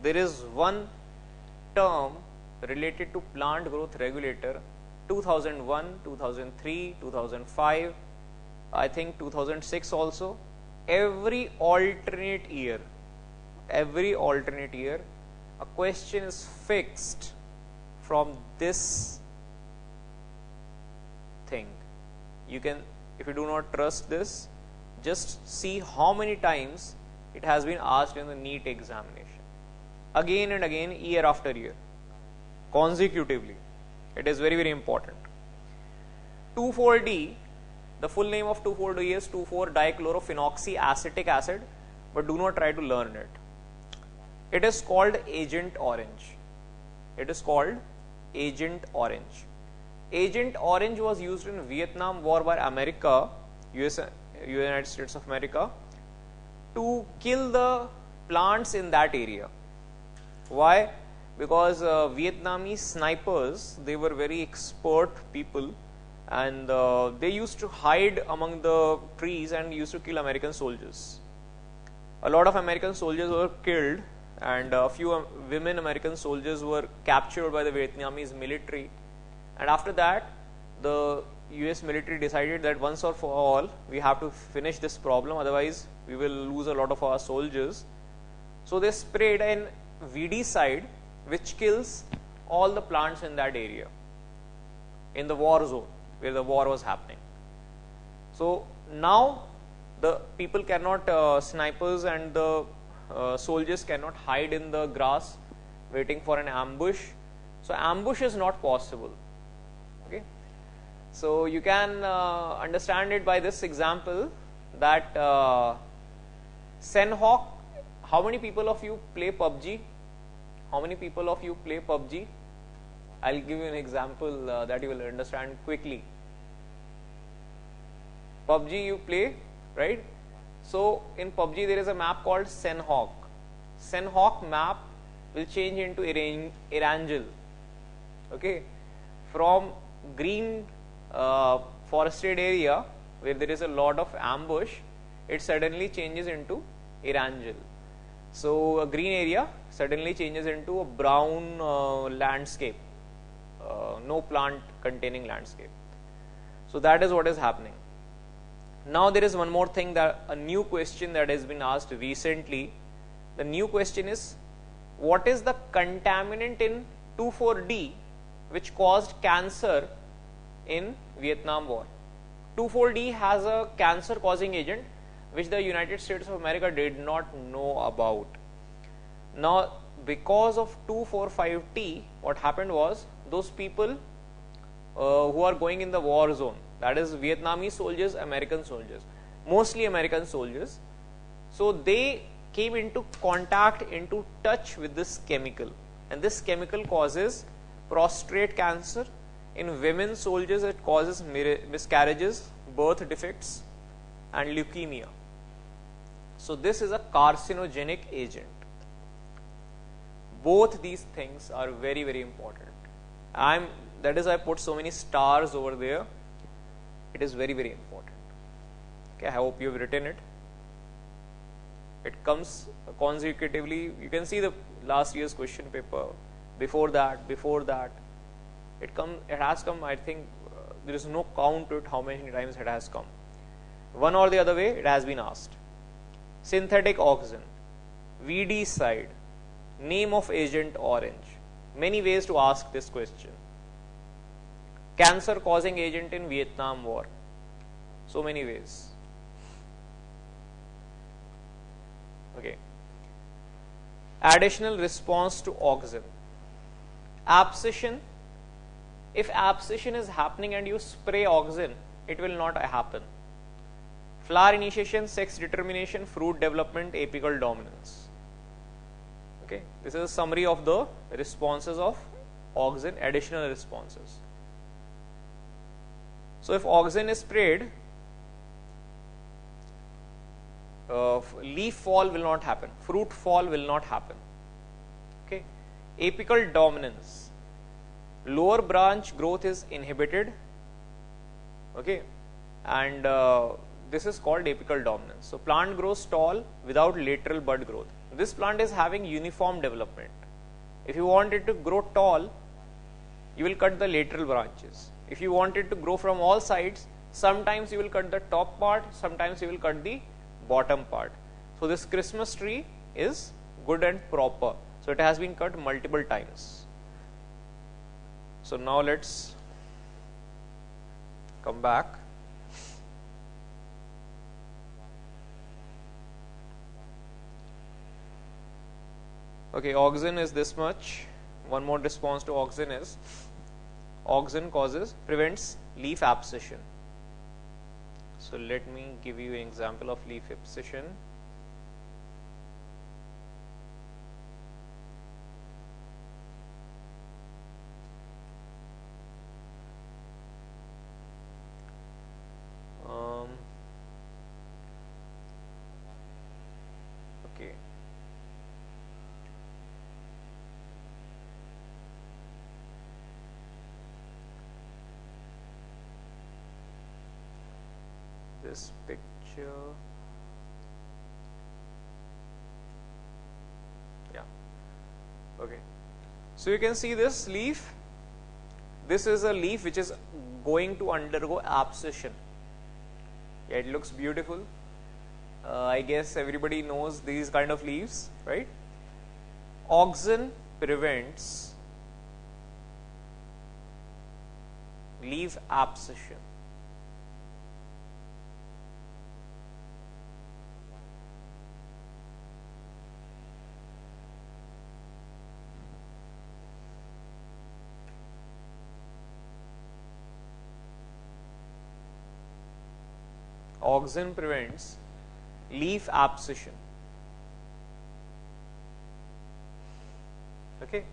there is one term related to plant growth regulator, 2001, 2003, 2005, I think 2006 also. Every alternate year, a question is fixed from this thing. You can, if you do not trust this, just see how many times it has been asked in the NEET examination. Again and again, year after year, consecutively. It is very, very important. 2,4-D, the full name of 2,4-D is 2,4-dichlorophenoxyacetic acid, but do not try to learn it. It is called Agent Orange. It is called Agent Orange. Agent Orange was used in Vietnam War by America, United States of America, to kill the plants in that area. Why? Because Vietnamese snipers, they were very expert people, and they used to hide among the trees and used to kill American soldiers. A lot of American soldiers were killed, and a few women American soldiers were captured by the Vietnamese military. And after that, the US military decided that once or for all, we have to finish this problem, otherwise we will lose a lot of our soldiers. So they sprayed an weedicide which kills all the plants in that area, in the war zone where the war was happening. So now the people cannot, snipers and the soldiers cannot hide in the grass waiting for an ambush. So ambush is not possible. Okay. So you can understand it by this example that Senhawk, how many people of you play PUBG? How many people of you play PUBG? I'll give you an example that you will understand quickly. PUBG you play, right? So in PUBG there is a map called Senhawk. Senhawk map will change into Erangel. Okay, from green forested area where there is a lot of ambush, it suddenly changes into Erangel. So a green area suddenly changes into a brown landscape, no plant containing landscape. So that is what is happening. Now there is one more thing, that a new question that has been asked recently. The new question is, what is the contaminant in 2,4-D which caused cancer in Vietnam War? 2,4-D has a cancer causing agent which the United States of America did not know about. Now, because of 2,4,5-T, what happened was those people who are going in the war zone, that is Vietnamese soldiers, American soldiers, mostly American soldiers, so they came into contact, into touch with this chemical, and this chemical causes prostate cancer. In women soldiers, it causes miscarriages, birth defects, and leukemia. So this is a carcinogenic agent. Both these things are very, very important. That is why I put so many stars over there. It is very, very important. Okay, I hope you have written it. It comes consecutively. You can see the last year's question paper. Before that, it has come. I think there is no count to it how many times it has come. One or the other way, it has been asked. Synthetic oxygen, VD side, name of agent orange. Many ways to ask this question. Cancer causing agent in Vietnam War. So many ways. Okay. Additional response to oxygen. Abscission. If abscission is happening and you spray oxygen, it will not happen. Flower initiation, sex determination, fruit development, apical dominance. Okay, this is a summary of the responses of oxygen, additional responses. So if oxygen is sprayed, leaf fall will not happen, fruit fall will not happen. Okay, apical dominance, lower branch growth is inhibited. Okay, and this is called apical dominance. So plant grows tall without lateral bud growth. This plant is having uniform development. If you want it to grow tall, you will cut the lateral branches. If you want it to grow from all sides, sometimes you will cut the top part, sometimes you will cut the bottom part. So this Christmas tree is good and proper. So it has been cut multiple times. So now let's come back. Okay, oxygen is this much. One more response to oxygen is oxygen prevents leaf abscission. So let me give you an example of leaf abscission. Okay. This picture, yeah, okay. So you can see this leaf. This is a leaf which is going to undergo abscission. Yeah, it looks beautiful. I guess everybody knows these kind of leaves, right? Oxygen prevents leaf abscission. Oxygen prevents leaf abscission. Okay.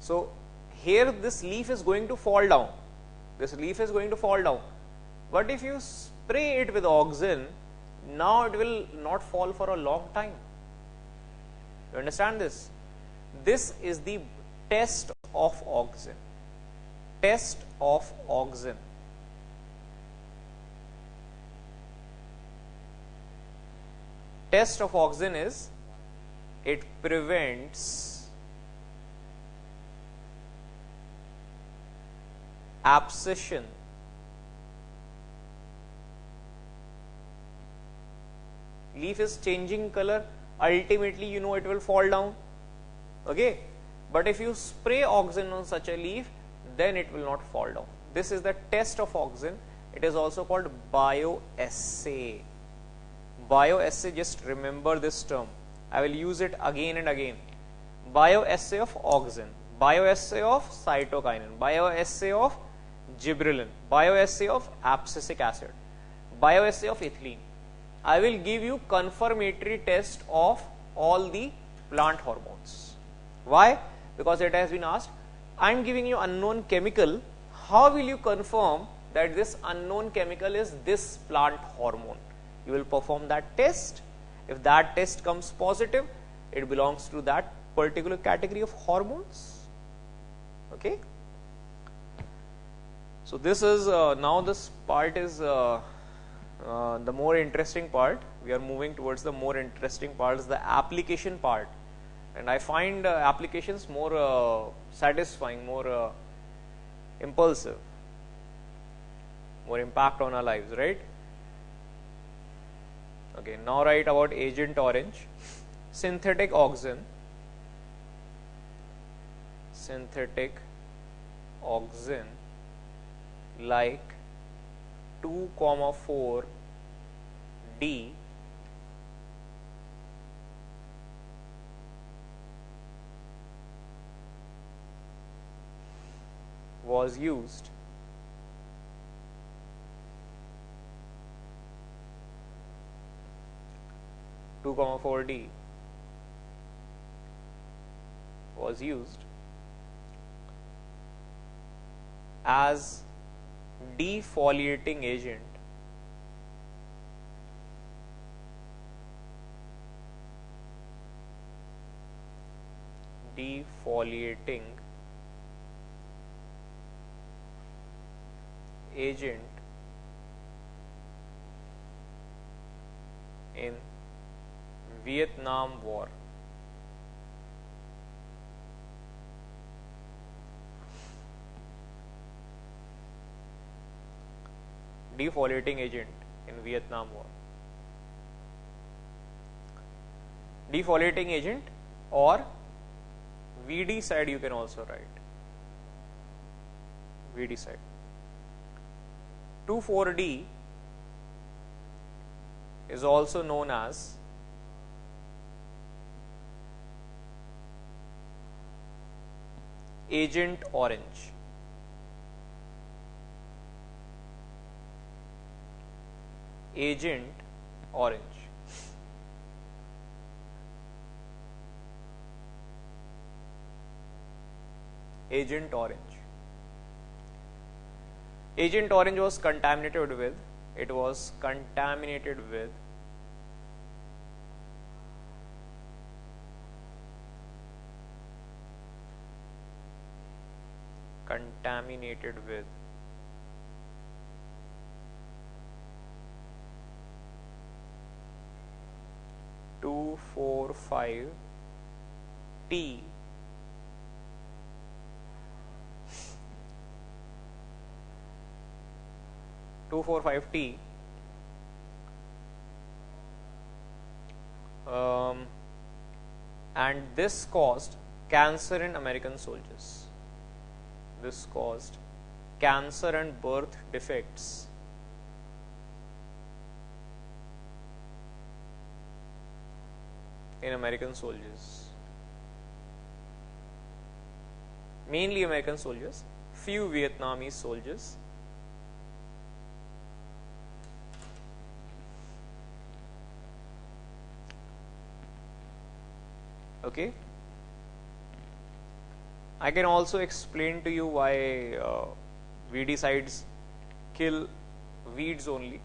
So here this leaf is going to fall down. This leaf is going to fall down. But if you spray it with oxygen, now it will not fall for a long time. You understand this? This is the test of oxygen. Test of oxygen. Test of oxygen is it prevents abscission leaf is changing color, ultimately you know it will fall down. Okay, but if you spray oxygen on such a leaf, then it will not fall down. This is the test of oxygen It is also called bioassay. Bioassay, just remember this term. I will use it again and again. Bioassay of auxin, bioassay of cytokinin, bioassay of gibberellin, bioassay of abscisic acid, bioassay of ethylene. I will give you confirmatory test of all the plant hormones. Why? Because it has been asked, I am giving you unknown chemical, how will you confirm that this unknown chemical is this plant hormone? You will perform that test. If that test comes positive, it belongs to that particular category of hormones. Okay. So this is now this part is the more interesting part. We are moving towards the more interesting part, is the application part, and I find applications more satisfying, more impulsive, more impact on our lives, right? Okay, now write about Agent Orange. Synthetic auxin, like 2,4-D was used as defoliating agent in Vietnam War. Defoliating agent in Vietnam War. Defoliating agent, or VD side you can also write. VD side. 2,4-D is also known as Agent Orange. Agent Orange. Agent Orange. Agent Orange was contaminated with, (2,4,5-T) and this caused cancer in American soldiers. This caused cancer and birth defects in American soldiers. Mainly American soldiers, few Vietnamese soldiers. Okay. I can also explain to you why weedicides kill weeds only,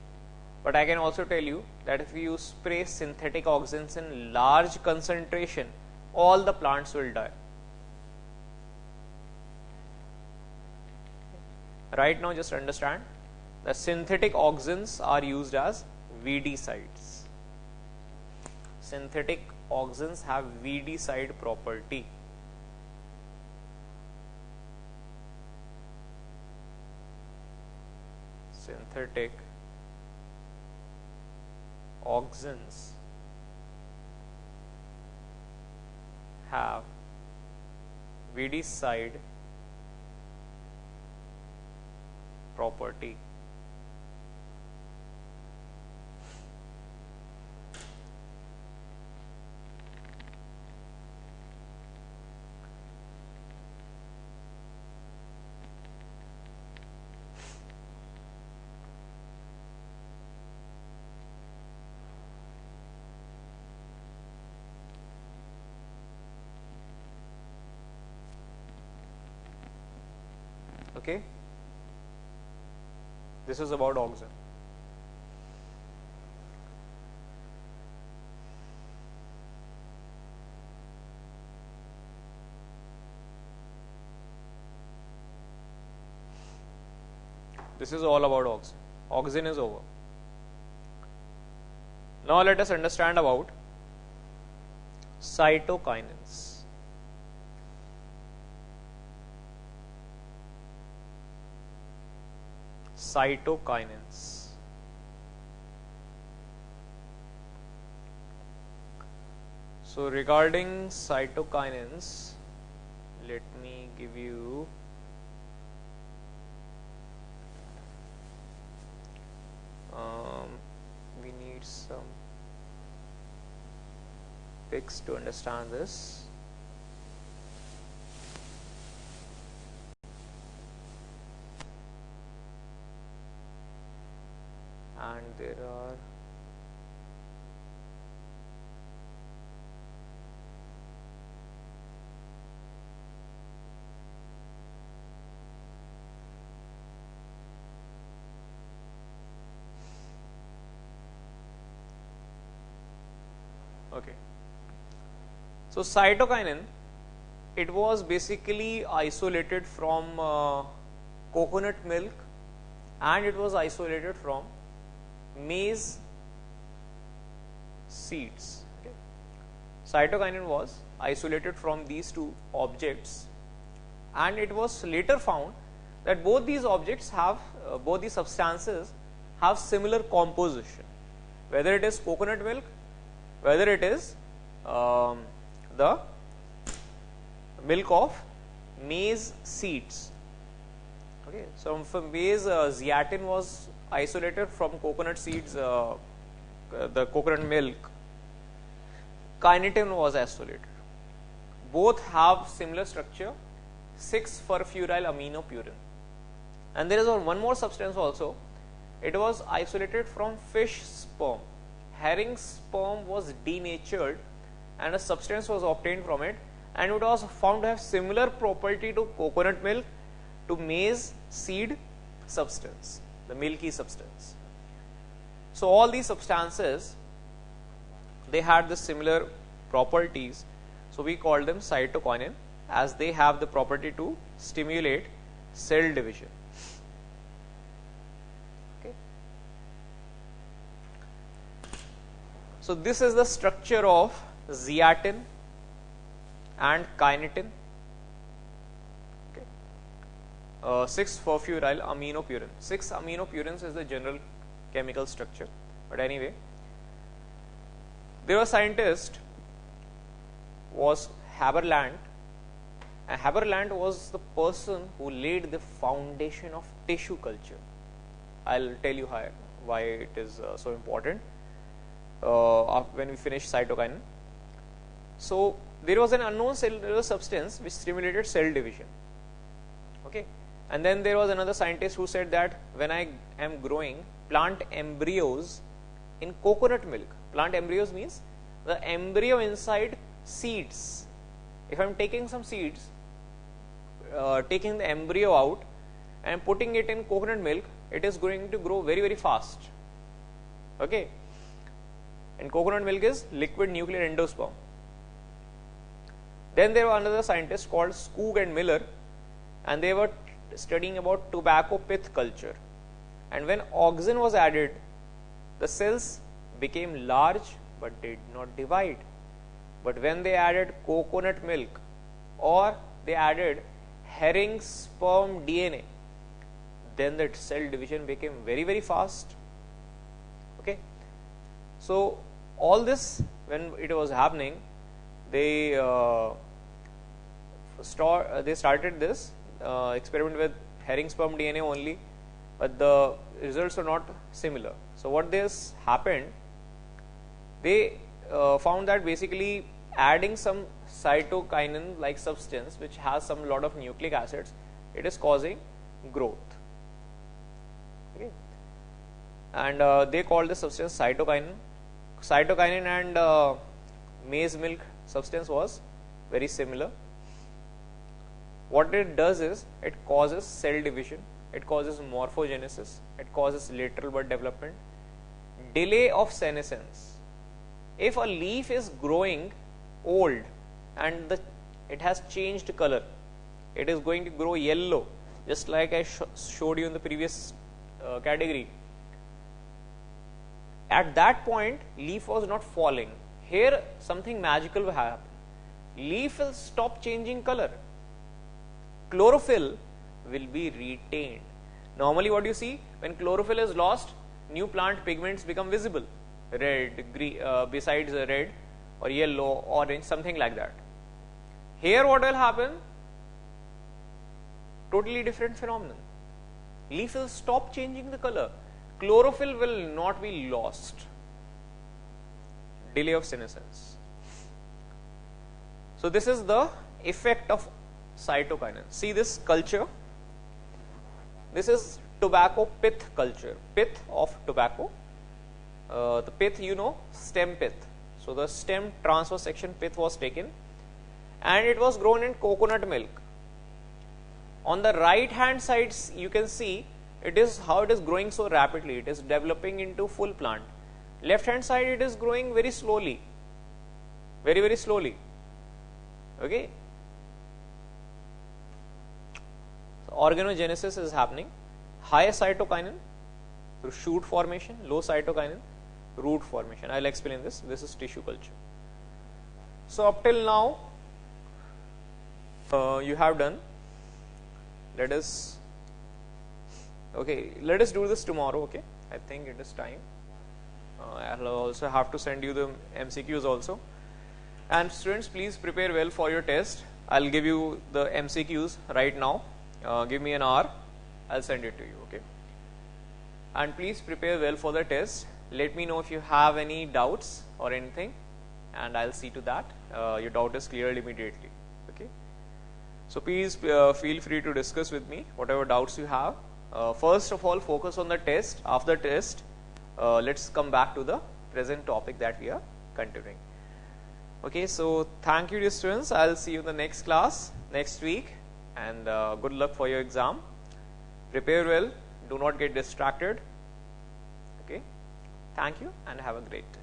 but I can also tell you that if you spray synthetic auxins in large concentration, all the plants will die. Right now, just understand the synthetic auxins are used as weedicides. Synthetic auxins have weedicide property. Synthetic auxins have weedicide property. Okay, this is about auxin. This is all about auxin. Auxin is over. Now let us understand about cytokinins. Cytokinins. So regarding cytokinins, let me give you we need some pics to understand this. And there are okay. So cytokinin, it was basically isolated from coconut milk, and it was isolated from maize seeds. Okay. Cytokinin was isolated from these two objects, and it was later found that both these objects have both these substances have similar composition, whether it is coconut milk, whether it is the milk of maize seeds. Okay. So from maize, zeatin was isolated from coconut seeds, the coconut milk. Kinetin was isolated. Both have similar structure, 6-furfuryl aminopurin. And there is one more substance also. It was isolated from fish sperm. Herring sperm was denatured and a substance was obtained from it, and it was found to have similar property to coconut milk, to maize seed substance, the milky substance. So all these substances, they had the similar properties, so we call them cytokinin, as they have the property to stimulate cell division. Okay. So this is the structure of zeatin and kinetin. 6-furfuryl aminopurin. 6 aminopurins is the general chemical structure. But anyway, there was a scientist was Haberland, and Haberland was the person who laid the foundation of tissue culture. I'll tell you why it is so important when we finish cytokinin. So there was an unknown cellular substance which stimulated cell division. Okay. And then there was another scientist who said that when I am growing plant embryos in coconut milk, plant embryos means the embryo inside seeds. If I am taking some seeds, taking the embryo out and putting it in coconut milk, it is going to grow very, very fast. Okay. And coconut milk is liquid nuclear endosperm. Then there was another scientist called Skoog and Miller, and they were studying about tobacco pith culture. And when auxin was added, the cells became large but did not divide. But when they added coconut milk or they added herring sperm DNA, then the cell division became very, very fast. Okay. So all this, when it was happening, they started this experiment with herring sperm DNA only, but the results are not similar. So what this happened, they found that basically adding some cytokinin like substance which has some lot of nucleic acids, it is causing growth. Okay. And they called the substance cytokinin. Cytokinin and maize milk substance was very similar. What it does is it causes cell division, it causes morphogenesis, it causes lateral bud development, delay of senescence. If a leaf is growing old and it has changed color, it is going to grow yellow, just like I showed you in the previous category. At that point, leaf was not falling. Here, something magical will happen. Leaf will stop changing color. Chlorophyll will be retained. Normally, what you see, when chlorophyll is lost, new plant pigments become visible. Red, green, besides red or yellow, orange, something like that. Here, what will happen? Totally different phenomenon. Leaf will stop changing the color. Chlorophyll will not be lost. Delay of senescence. So this is the effect of cytokinin. See this culture. This is tobacco pith culture. Pith of tobacco. The pith, you know, stem pith. So the stem transverse section pith was taken and it was grown in coconut milk. On the right hand side, you can see it is how it is growing so rapidly. It is developing into full plant. Left hand side, it is growing very slowly, very, very slowly. Okay. So organogenesis is happening. High cytokinin through shoot formation, low cytokinin, root formation. I will explain this. This is tissue culture. So up till now, you have done. Let us do this tomorrow. Okay, I think it is time. I'll also have to send you the MCQs also. And students, please prepare well for your test. I'll give you the MCQs right now. Give me an hour. I'll send it to you. Okay. And please prepare well for the test. Let me know if you have any doubts or anything, and I'll see to that your doubt is cleared immediately. Okay. So please feel free to discuss with me whatever doubts you have. First of all, focus on the test. After test, let's come back to the present topic that we are continuing. Okay, so thank you, dear students. I'll see you in the next class next week, and good luck for your exam. Prepare well. Do not get distracted. Okay, thank you and have a great day.